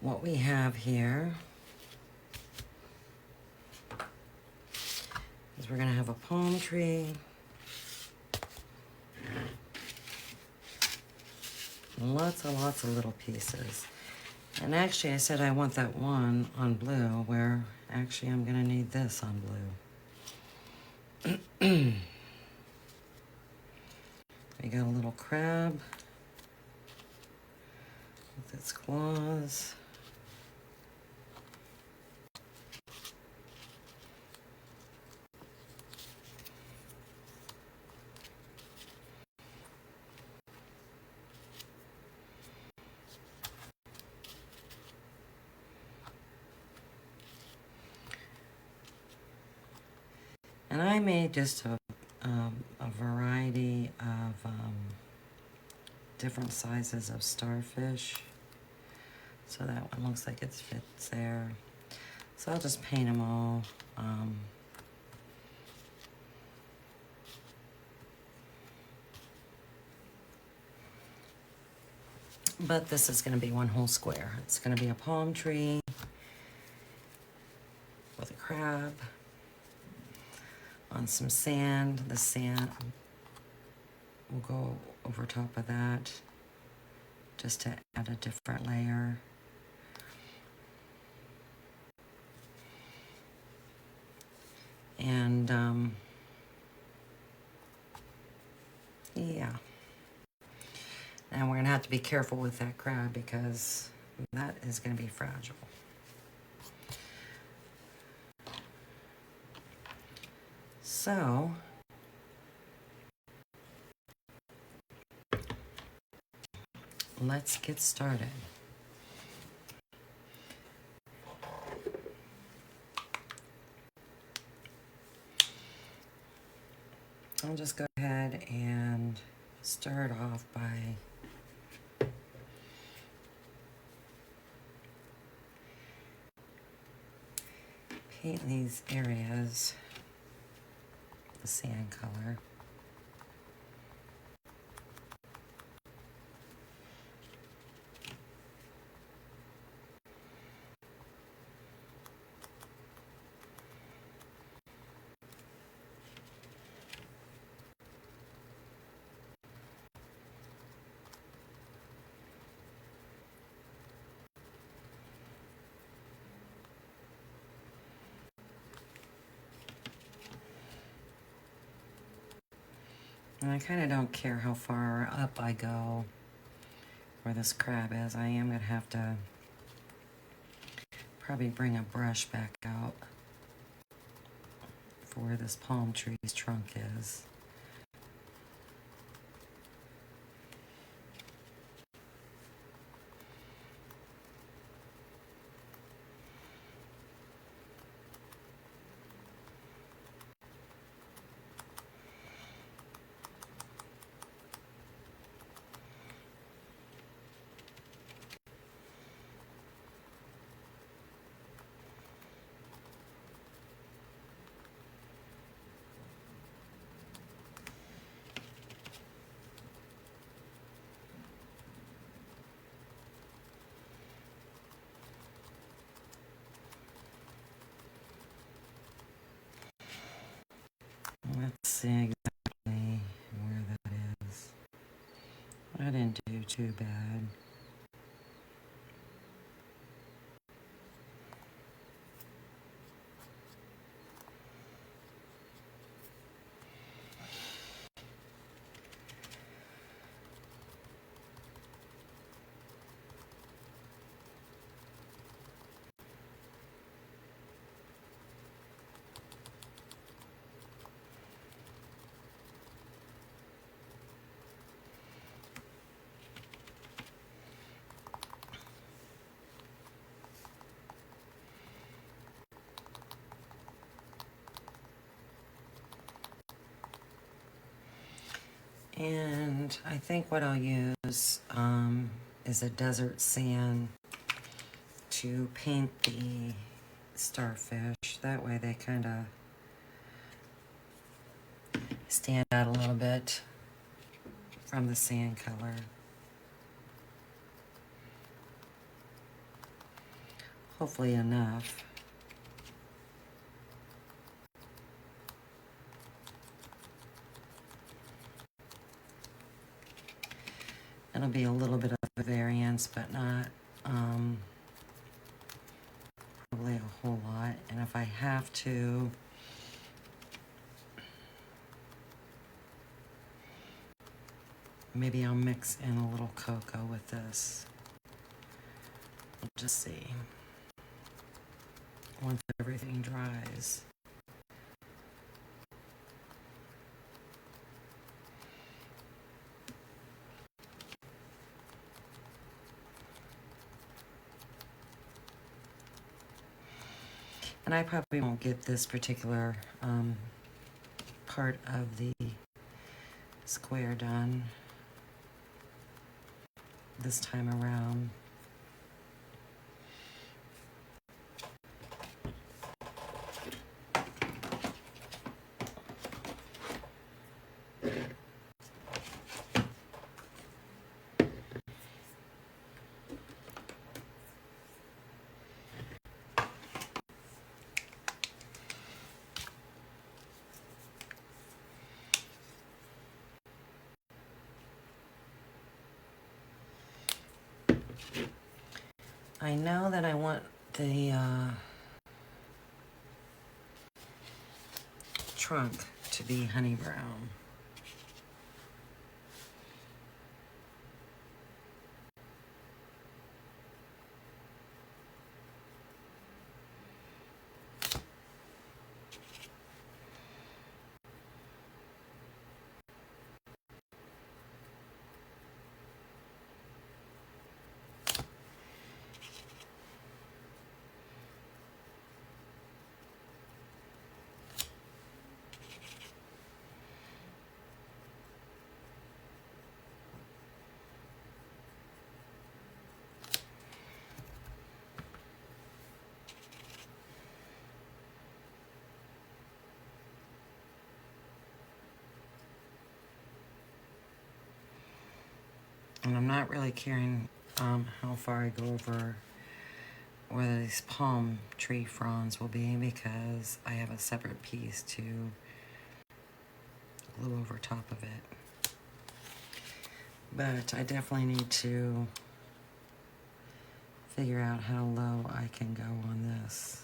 What we have here is we're going to have a palm tree, and lots of little pieces. And actually I said I want that one on blue, where actually I'm going to need this on blue. We got a little crab with its claws. And I made just a variety of different sizes of starfish. So that one looks like it fits there. So I'll just paint them all. but this is going to be one whole square. It's going to be a palm tree with a crab on some sand. The sand will go over top of that just to add a different layer. And yeah. And we're going to have to be careful with that crab because that is going to be fragile. So, let's get started. I'll just go ahead and start off by paint these areas the sand color. And I kind of don't care how far up I go where this crab is. I am going to have to probably bring a brush back out for where this palm tree's trunk is. Let's see exactly where that is. I didn't do too bad. And I think what I'll use is a desert sand to paint the starfish. That way they kind of stand out a little bit from the sand color. Hopefully enough. It'll be a little bit of a variance, but not probably a whole lot. And if I have to, maybe I'll mix in a little cocoa with this. We'll just see once everything dries. And I probably won't get this particular part of the square done this time around. I know that I want the trunk to be honey brown. And I'm not really caring how far I go over where these palm tree fronds will be, because I have a separate piece to glue over top of it. But I definitely need to figure out how low I can go on this.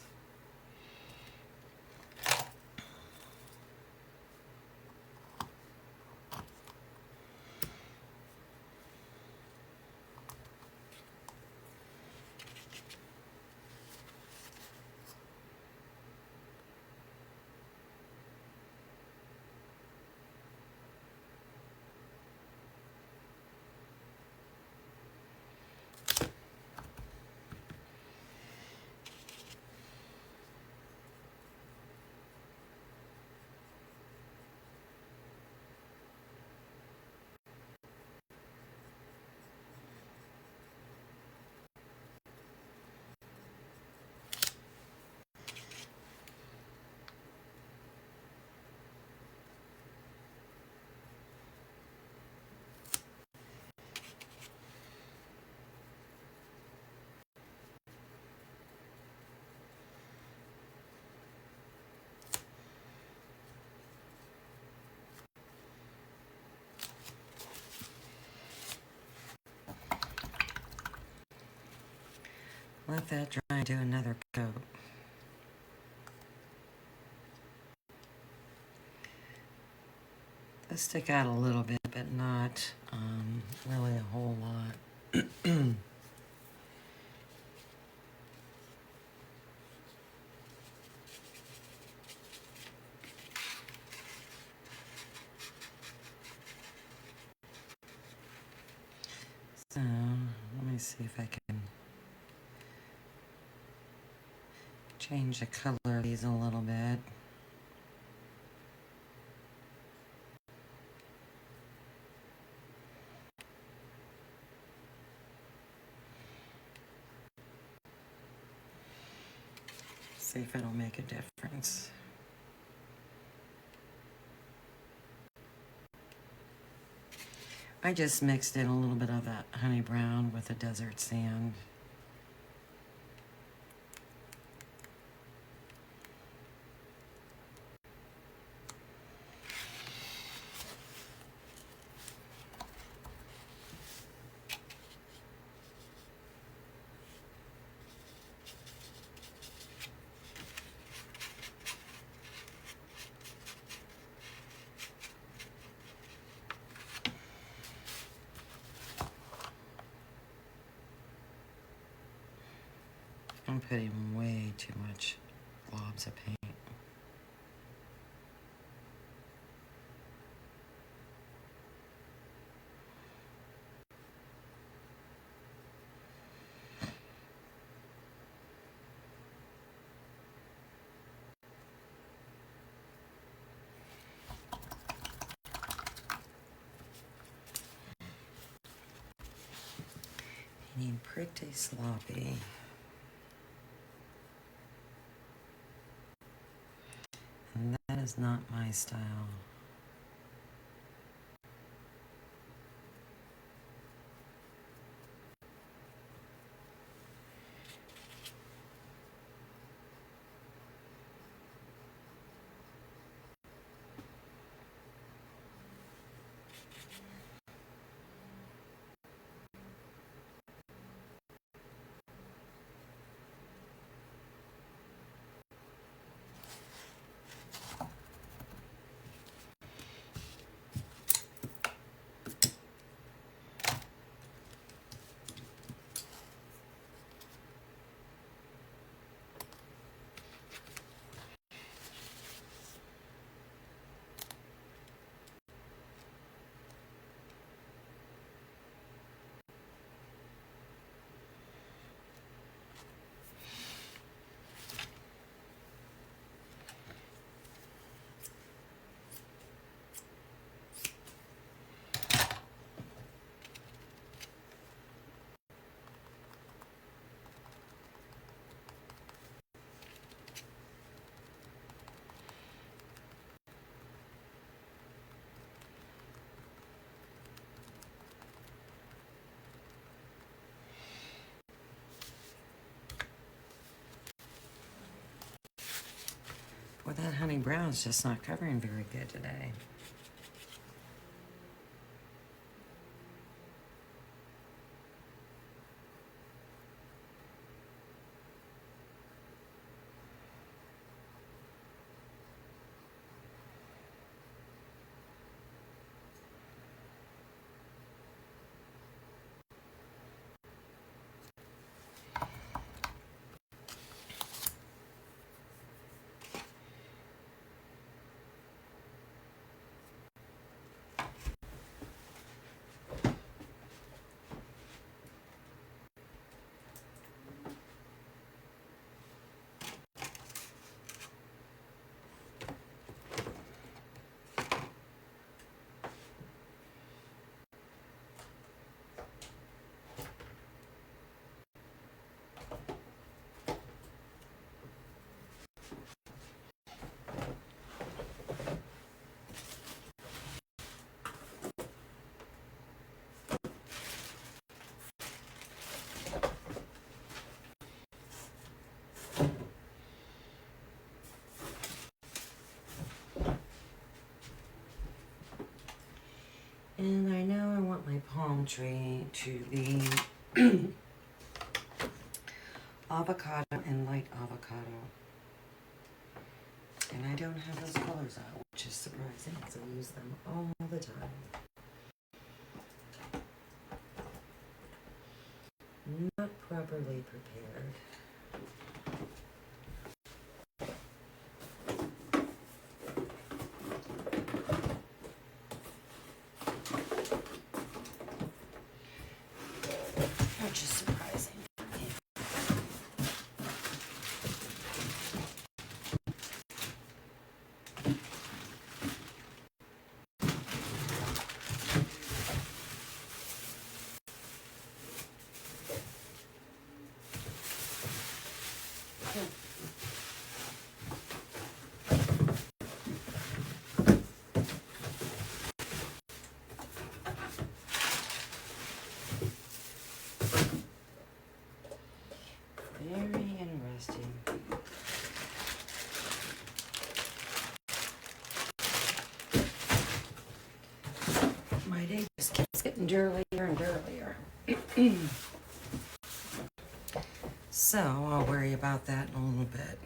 Let that dry and do another coat. This stick out a little bit, but not really a whole lot. So, let me see if I can change the color of these a little bit. See if it'll make a difference. I just mixed in a little bit of that honey brown with the desert sand. I'm putting way too much globs of paint. Being pretty sloppy. And that is not my style. that honey brown is just not covering very good today. And I know I want my palm tree to be avocado and light avocado. And I don't have those colors out, which is surprising because I use them all the time. Not properly prepared. Which is surprising. Very interesting. My day just keeps getting dirtier and dirtier. So I'll worry about that in a little bit.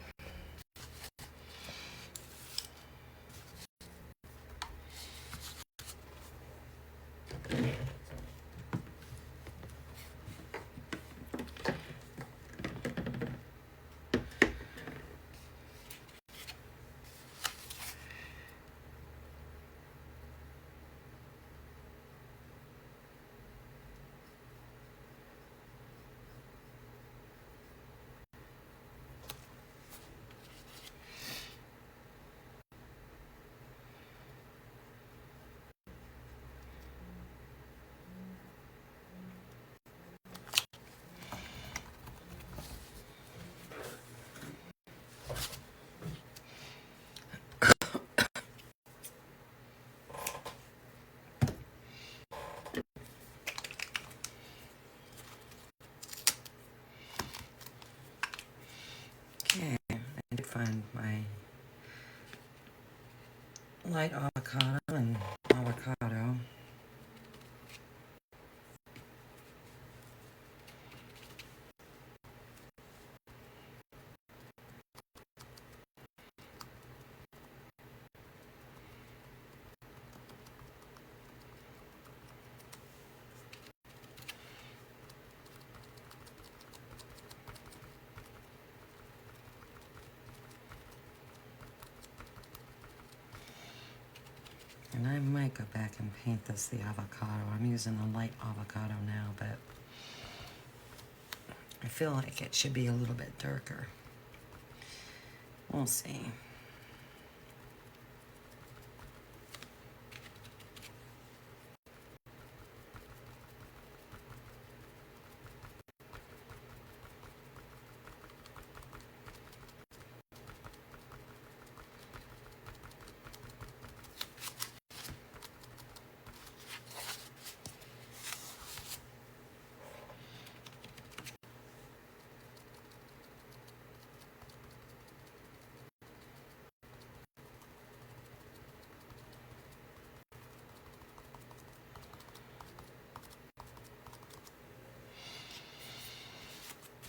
Okay, I did find my light avocado and avocado. And I might go back and paint this the avocado. I'm using a light avocado now, but I feel like it should be a little bit darker. We'll see.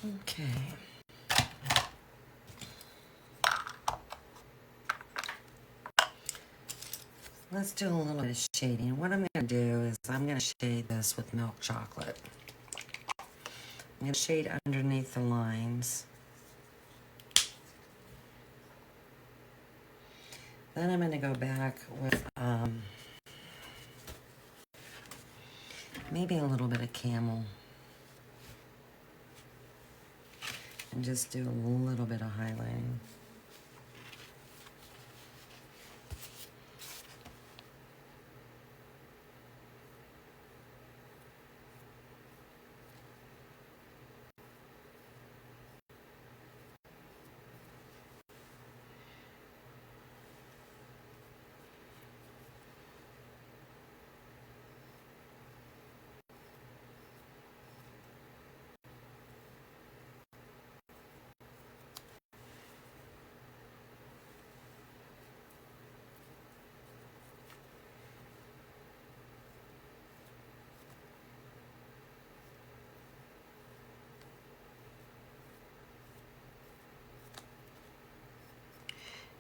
Okay. Let's do a little bit of shading. What I'm going to do is I'm going to shade this with milk chocolate. I'm going to shade underneath the lines. Then I'm going to go back with maybe a little bit of camel. And just do a little bit of highlighting.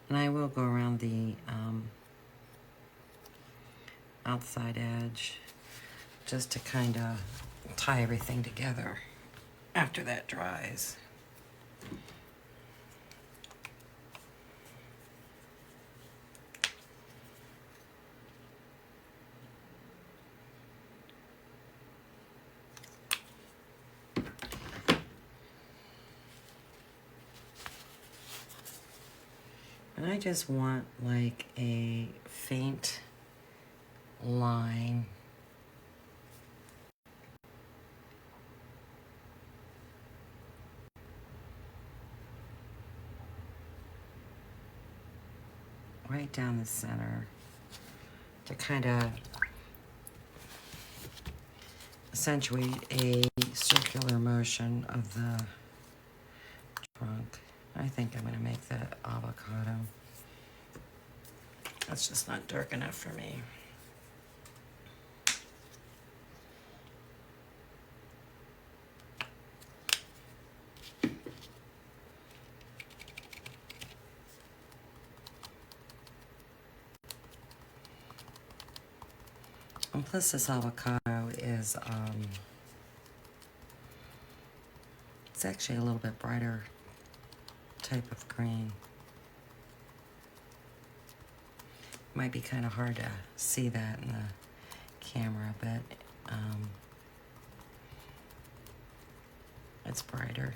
And I will go around the outside edge just to kind of tie everything together after that dries. And I just want like a faint line right down the center to kind of accentuate a circular motion of the trunk. I think I'm going to make that avocado. That's just not dark enough for me. And plus this avocado is, it's actually a little bit brighter type of green. Might be kind of hard to see that in the camera, but it's brighter.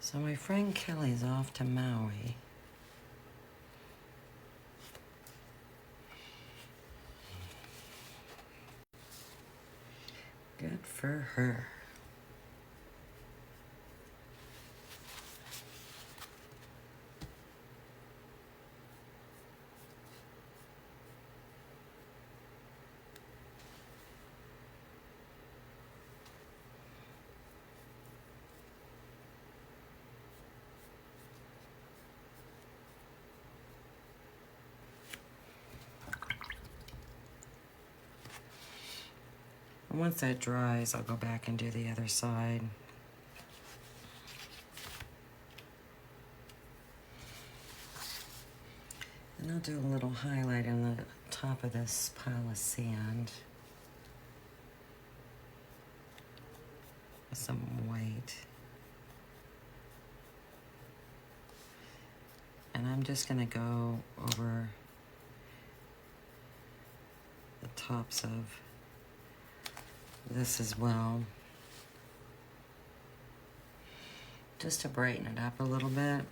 So my friend Kelly's off to Maui. Good for her. And once that dries, I'll go back and do the other side. And I'll do a little highlight on the top of this pile of sand with some white. And I'm just going to go over the tops of this as well, just to brighten it up a little bit.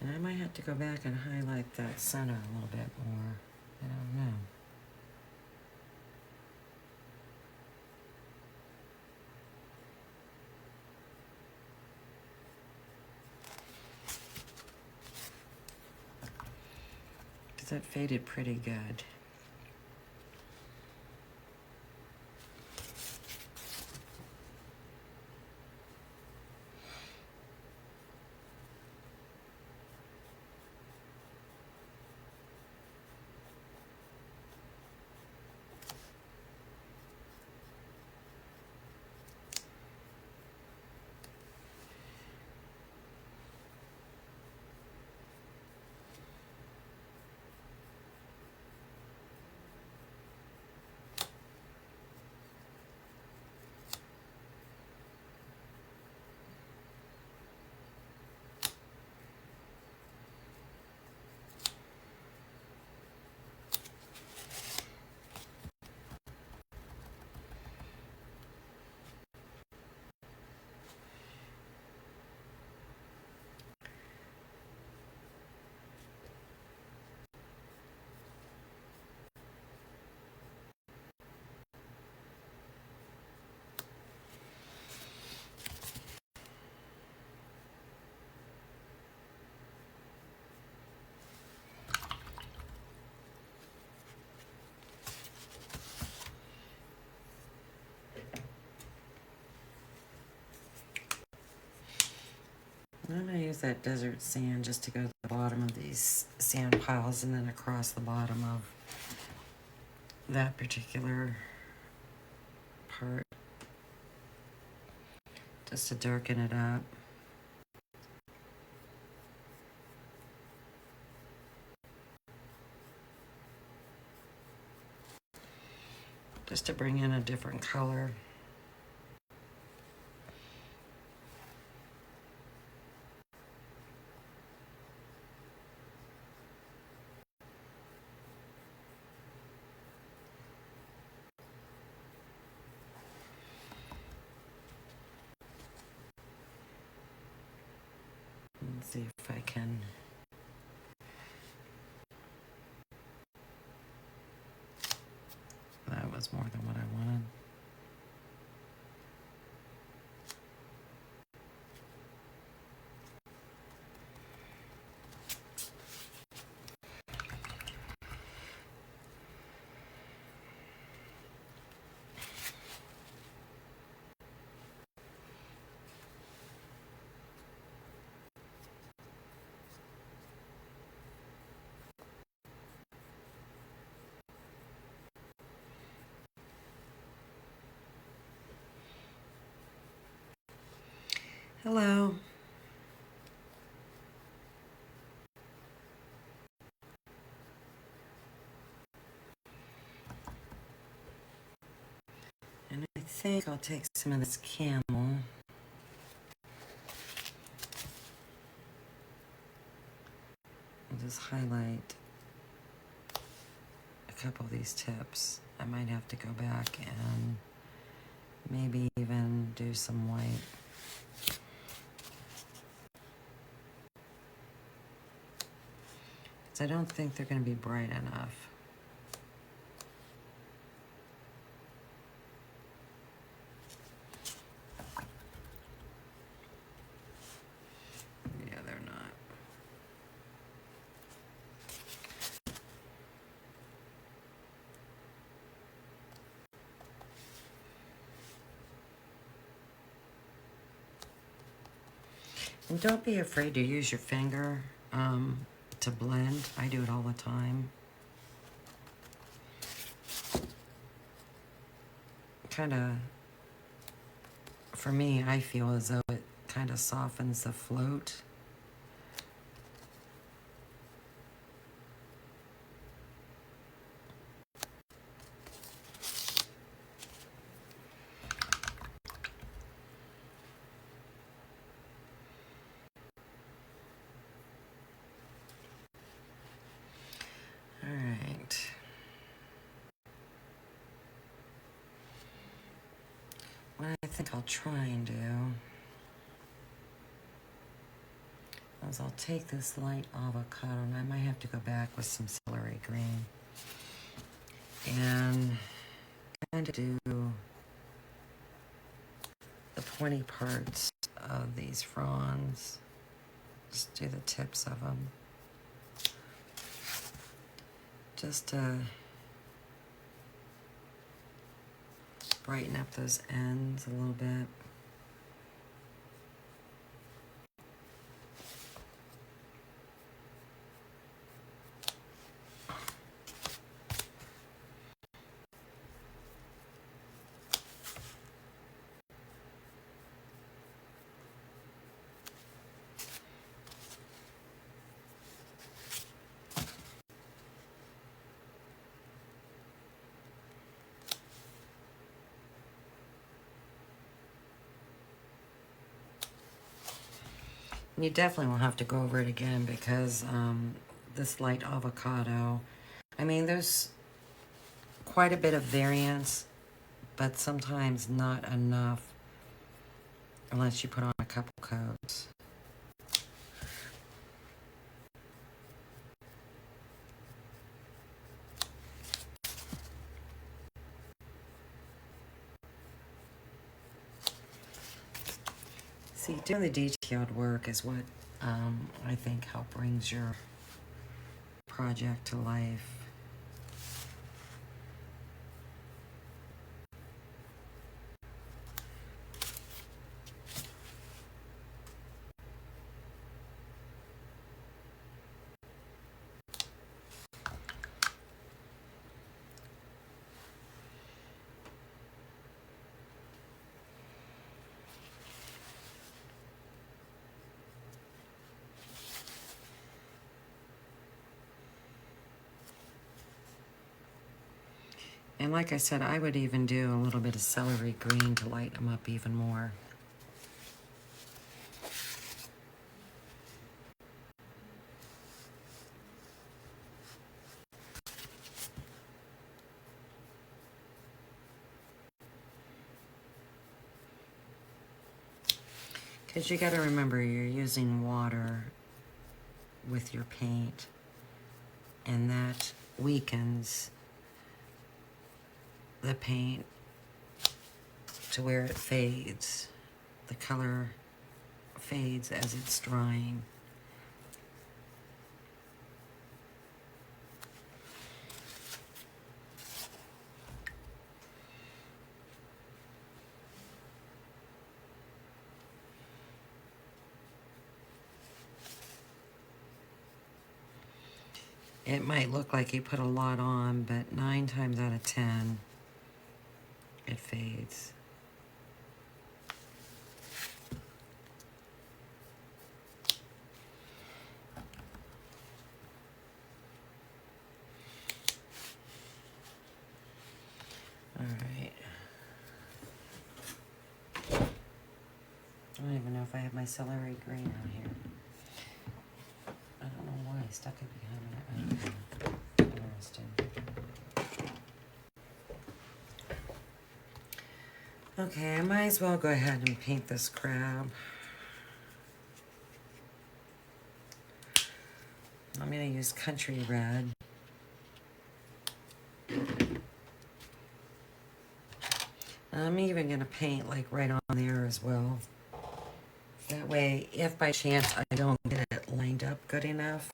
I might have to go back and highlight that center a little bit more. I don't know. Because that faded pretty good. I'm going to use that desert sand just to go to the bottom of these sand piles and then across the bottom of that particular part, just to darken it up. Just to bring in a different color. Let's see if I can. That was more than what I wanted. Hello. And I think I'll take some of this camel. And just highlight a couple of these tips. I might have to go back and maybe even do some white. Because I don't think they're going to be bright enough. Yeah, they're not. And don't be afraid to use your finger to blend. I do it all the time. Kind of, for me, I feel as though it kind of softens the float. All right. What I think I'll try and do, I'll is I'll take this light avocado, and I might have to go back with some celery green and kind of do the pointy parts of these fronds. Just do the tips of them. Just to brighten up those ends a little bit. You definitely will have to go over it again because this light avocado, I mean, there's quite a bit of variance, but sometimes not enough unless you put on a couple coats. See, doing the detailed work is what I think help brings your project to life. And like I said, I would even do a little bit of celery green to light them up even more. Because you got to remember, you're using water with your paint, and that weakens the paint to where it fades. The color fades as it's drying. It might look like you put a lot on, but 9 times out of 10, it fades. All right. I don't even know if I have my celery green out here. I don't know why I stuck it behind it. Interesting. Okay, I might as well go ahead and paint this crab. I'm going to use Country Red. I'm even going to paint like right on there as well. That way, if by chance I don't get it lined up good enough,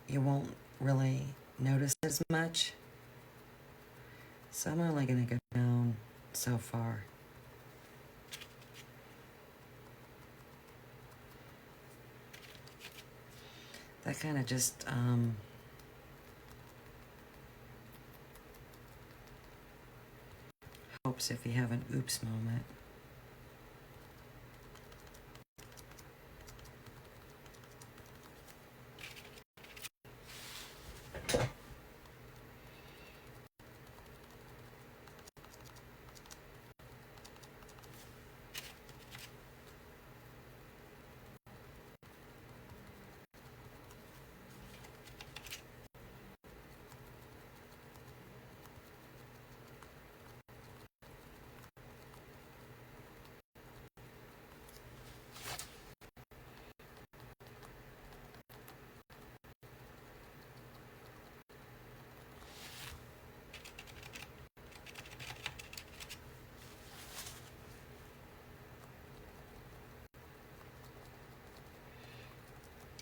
you won't really notice as much. So I'm only going to go down so far. That kind of just helps if you have an oops moment.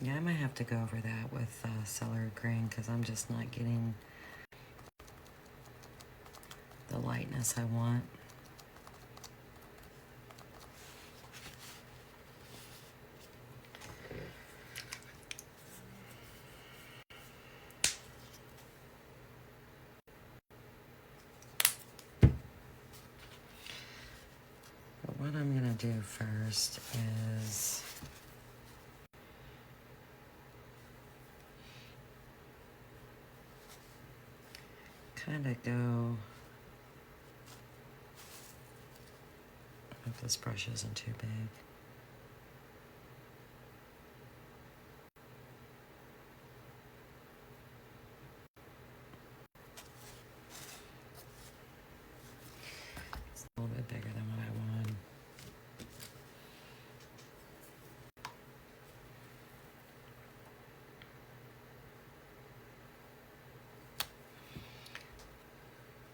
Yeah, I might have to go over that with celery green because I'm just not getting the lightness I want. But what I'm going to do first is kind of go, if this brush isn't too big. It's a little bit bigger than what I want.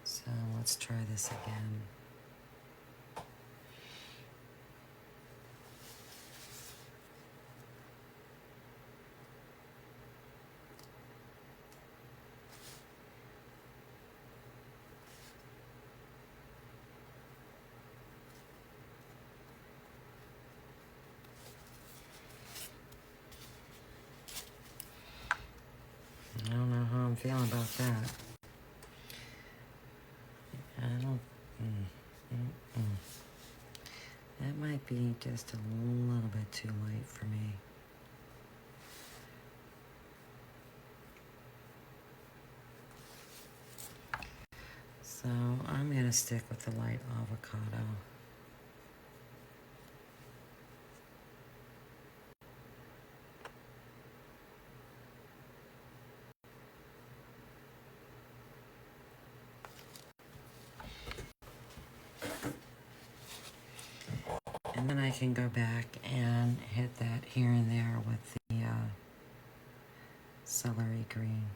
So let's try this again. I don't know how I'm feeling about that. I don't. That might be just a little bit too light for me. So I'm going to stick with the light avocado. And then I can go back and hit that here and there with the celery green.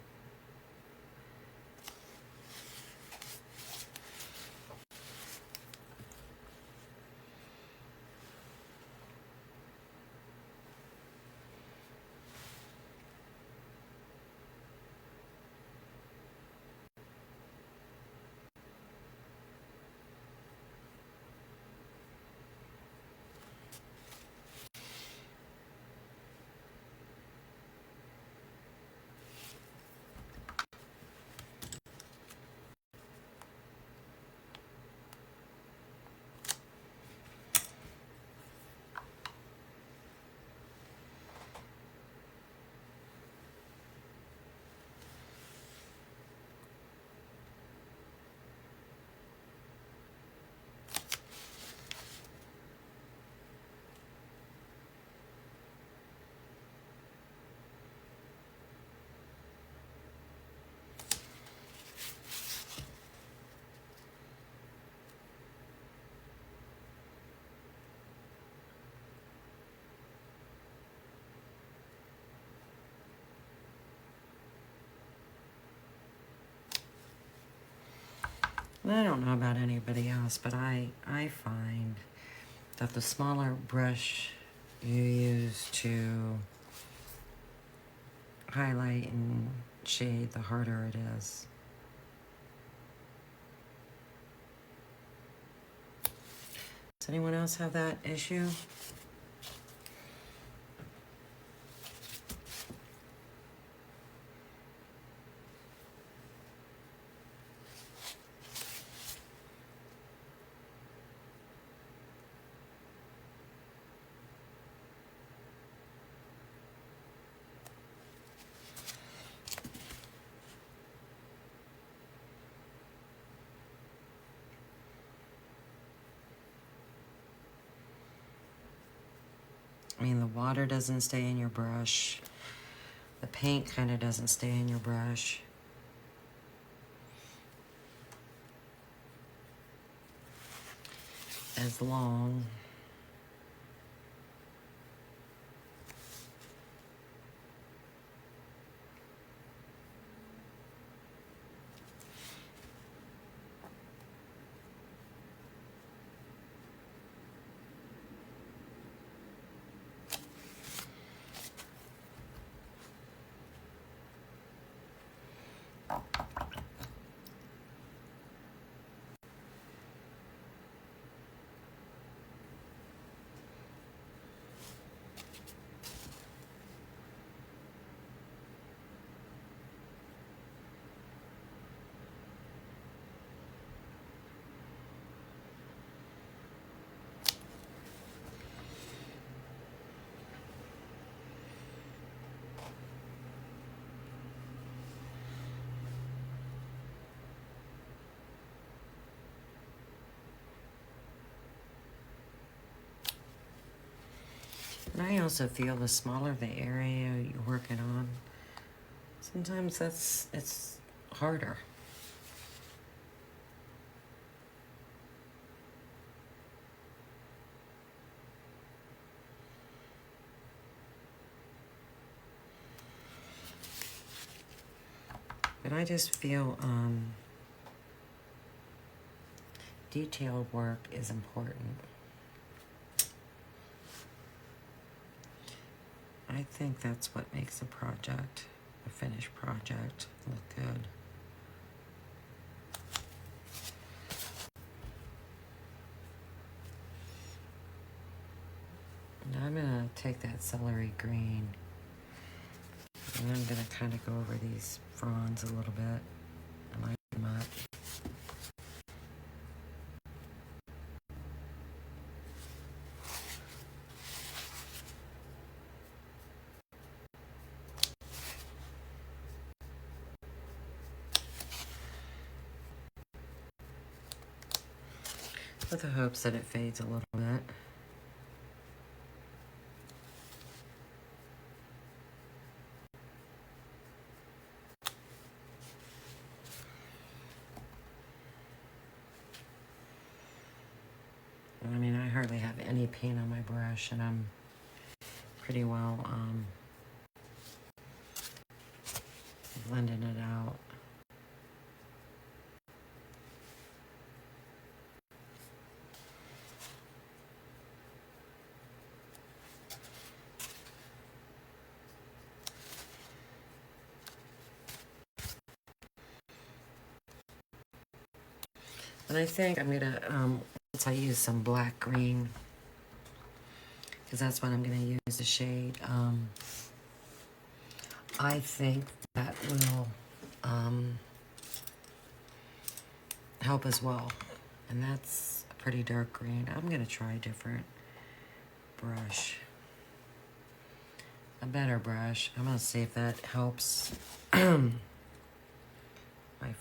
I don't know about anybody else, but I find that the smaller brush you use to highlight and shade, the harder it is. Does anyone else have that issue? I mean, the water doesn't stay in your brush. The paint kind of doesn't stay in your brush. As long I also feel the smaller the area you're working on, sometimes it's harder. But I just feel detail work is important. I think that's what makes a project, a finished project, look good. And I'm gonna take that celery green and I'm gonna kind of go over these fronds a little bit and line them up. With the hopes that it fades a little bit. I mean, I hardly have any paint on my brush, and I'm pretty well blending it out. And I think I'm gonna, once I use some black green, because that's what I'm gonna use the shade, I think that will help as well. And that's a pretty dark green. I'm gonna try a different brush. A better brush. I'm gonna see if that helps my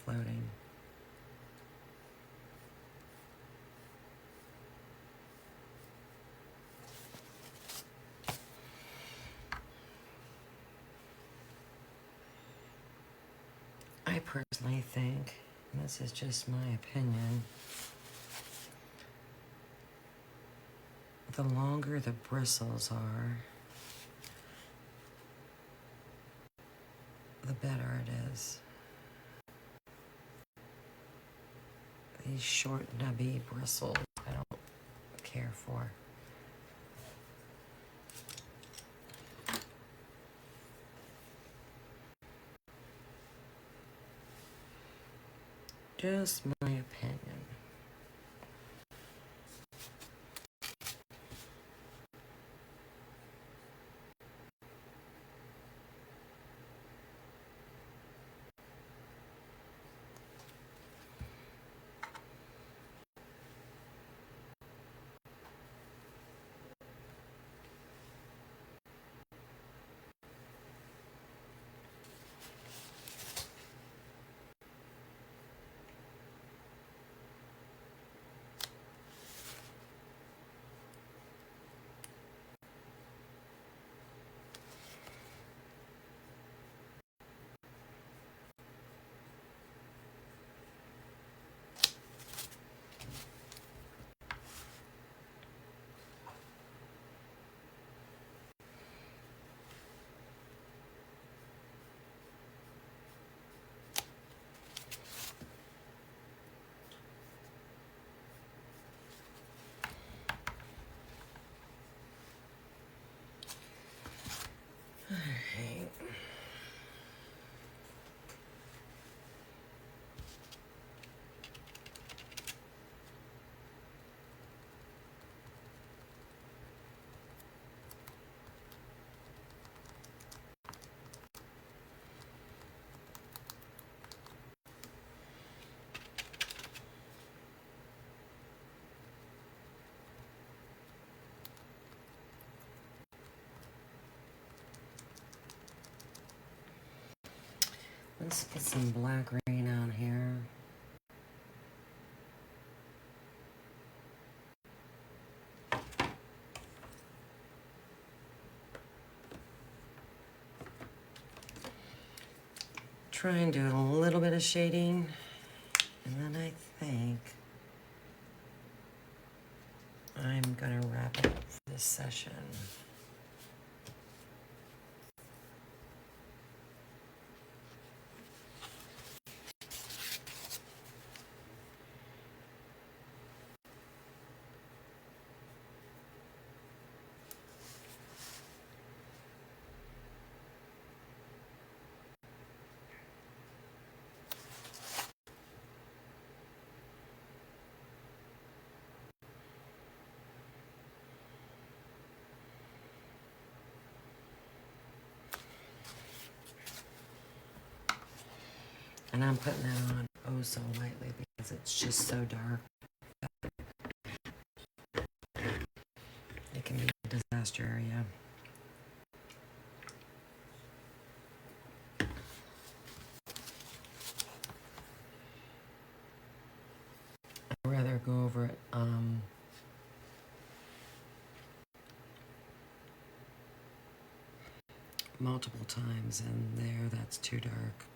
floating. I personally think, and this is just my opinion, the longer the bristles are, the better it is. These short, nubby bristles, I don't care for. Just my opinion. Alright. Let's get some black green on here. try and do a little bit of shading, and then I think I'm gonna wrap it up for this session. And I'm putting that on oh so lightly because it's just so dark. It can be a disaster area. I'd rather go over it multiple times, and there, that's too dark.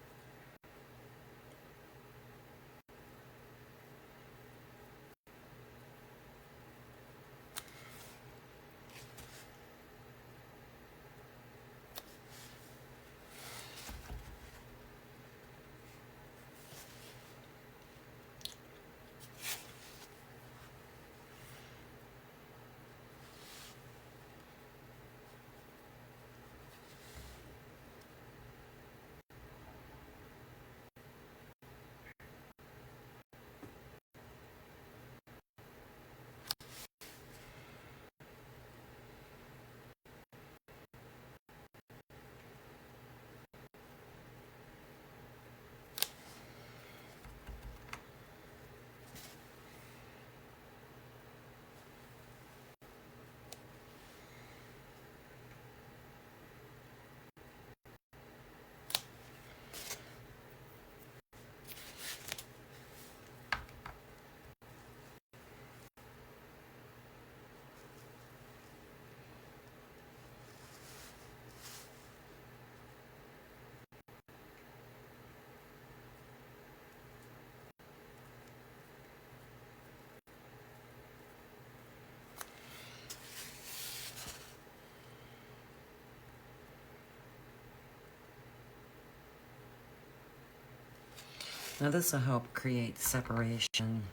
Now this will help create separation.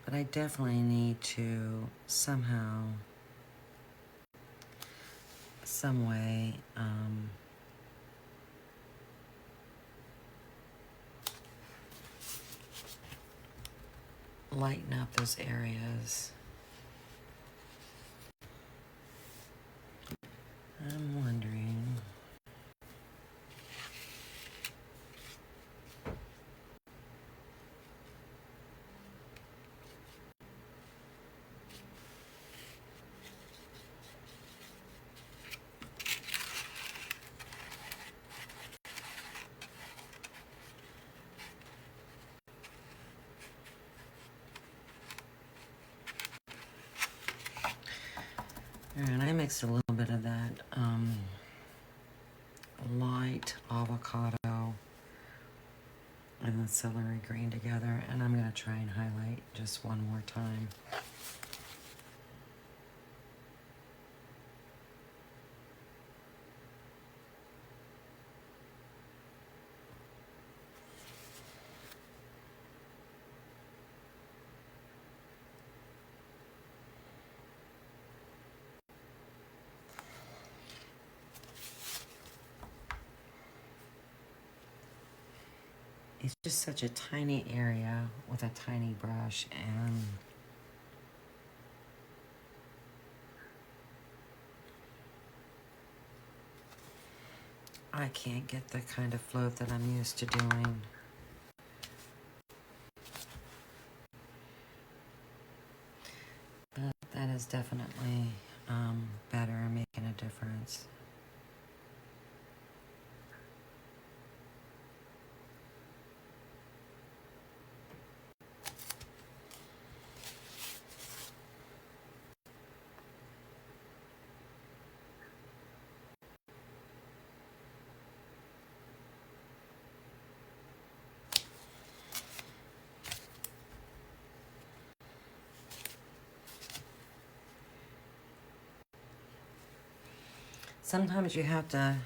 But I definitely need to somehow, some way, lighten up those areas. I'm wondering. And I mixed a little bit of that light avocado and the celery green together, and I'm going to try and highlight just one more time. It's just such a tiny area with a tiny brush, and I can't get the kind of float that I'm used to doing. But that is definitely better and making a difference. Sometimes you have to,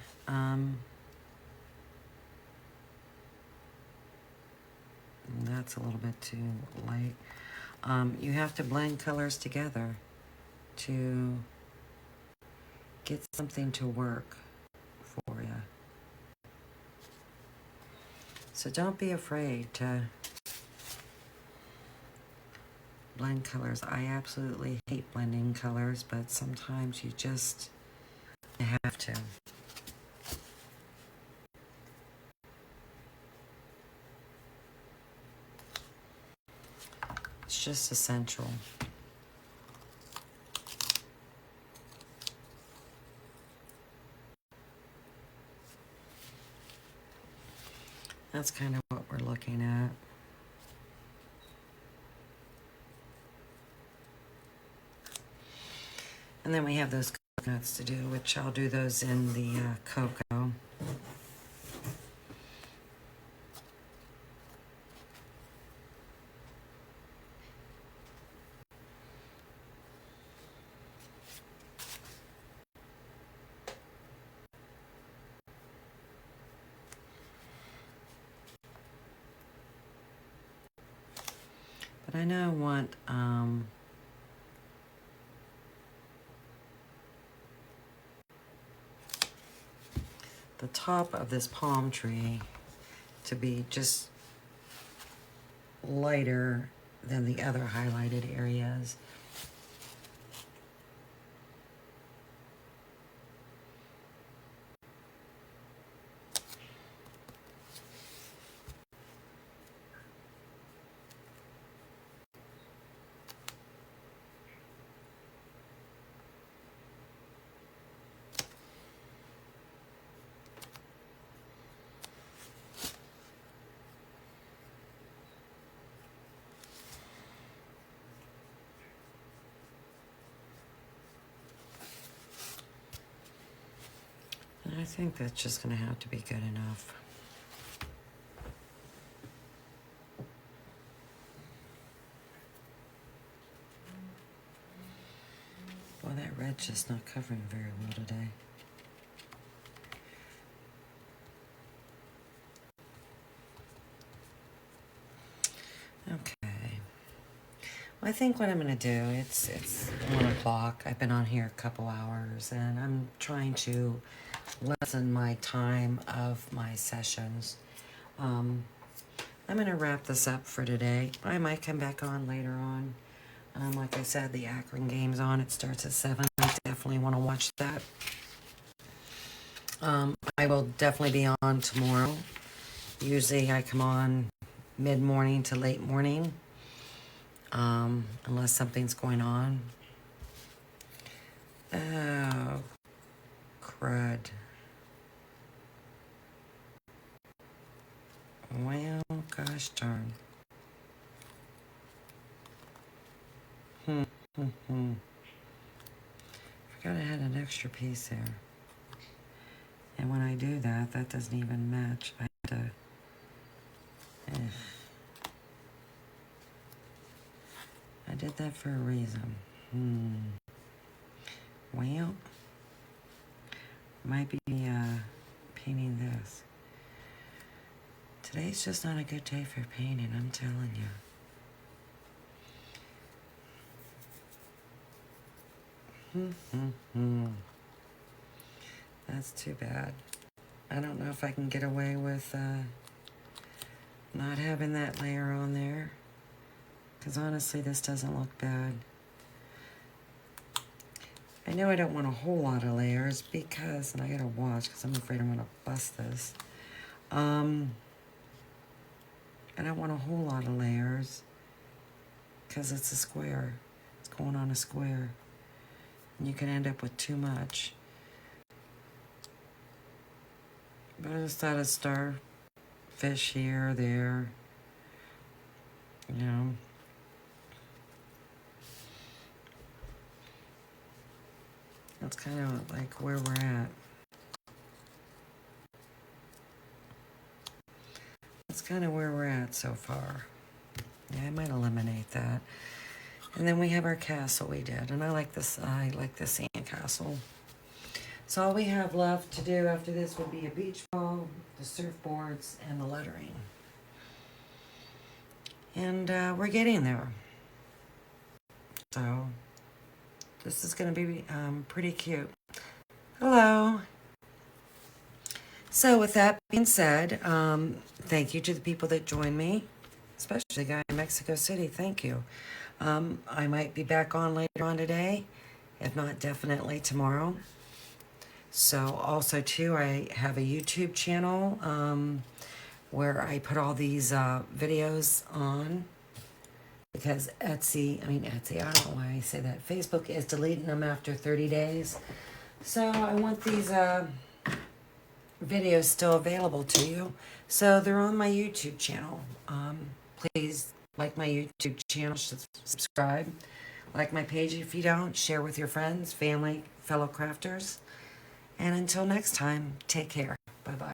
that's a little bit too light. You have to blend colors together to get something to work for you. So don't be afraid to blend colors. I absolutely hate blending colors, but sometimes you just have to. It's just essential. That's kind of what we're looking at. And then we have those coconuts to do, which I'll do those in the cocoa. But I know I want the top of this palm tree to be just lighter than the other highlighted areas. And I think that's just going to have to be good enough. Well, that red's just not covering very well today. Okay. Well, I think what I'm going to do, it's 1 o'clock. I've been on here a couple hours, and I'm trying to lessen my time of my sessions. I'm going to wrap this up for today. I might come back on later on. Like I said, the Akron game's on. It starts at 7. I definitely want to watch that. I will definitely be on tomorrow. Usually I come on mid-morning to late morning, unless something's going on. Oh, crud. Well, gosh darn. Forgot I had an extra piece there. And when I do that, that doesn't even match. I have to... I did that for a reason. Well, might be painting this. Today's just not a good day for painting, I'm telling you. That's too bad. I don't know if I can get away with not having that layer on there. Because honestly, this doesn't look bad. I know I don't want a whole lot of layers because, and I gotta watch because I'm afraid I'm gonna bust this. I don't want a whole lot of layers because it's a square. It's going on a square. And you can end up with too much. But I just thought I'd starfish here, there, you know. That's kind of like where we're at. That's kind of where we're at so far. Yeah, I might eliminate that. And then we have our castle we did. And I like this sand castle. So all we have left to do after this would be a beach ball, the surfboards, and the lettering. And we're getting there. So this is going to be pretty cute. Hello. So with that being said, thank you to the people that joined me, especially the guy in Mexico City. Thank you. I might be back on later on today, if not definitely tomorrow. So also too, I have a YouTube channel where I put all these videos on, because Etsy, I don't know why I say that. Facebook is deleting them after 30 days. So I want these videos still available to you. So they're on my YouTube channel. Please like my YouTube channel, subscribe, like my page if you don't, share with your friends, family, fellow crafters. And until next time, take care. Bye-bye.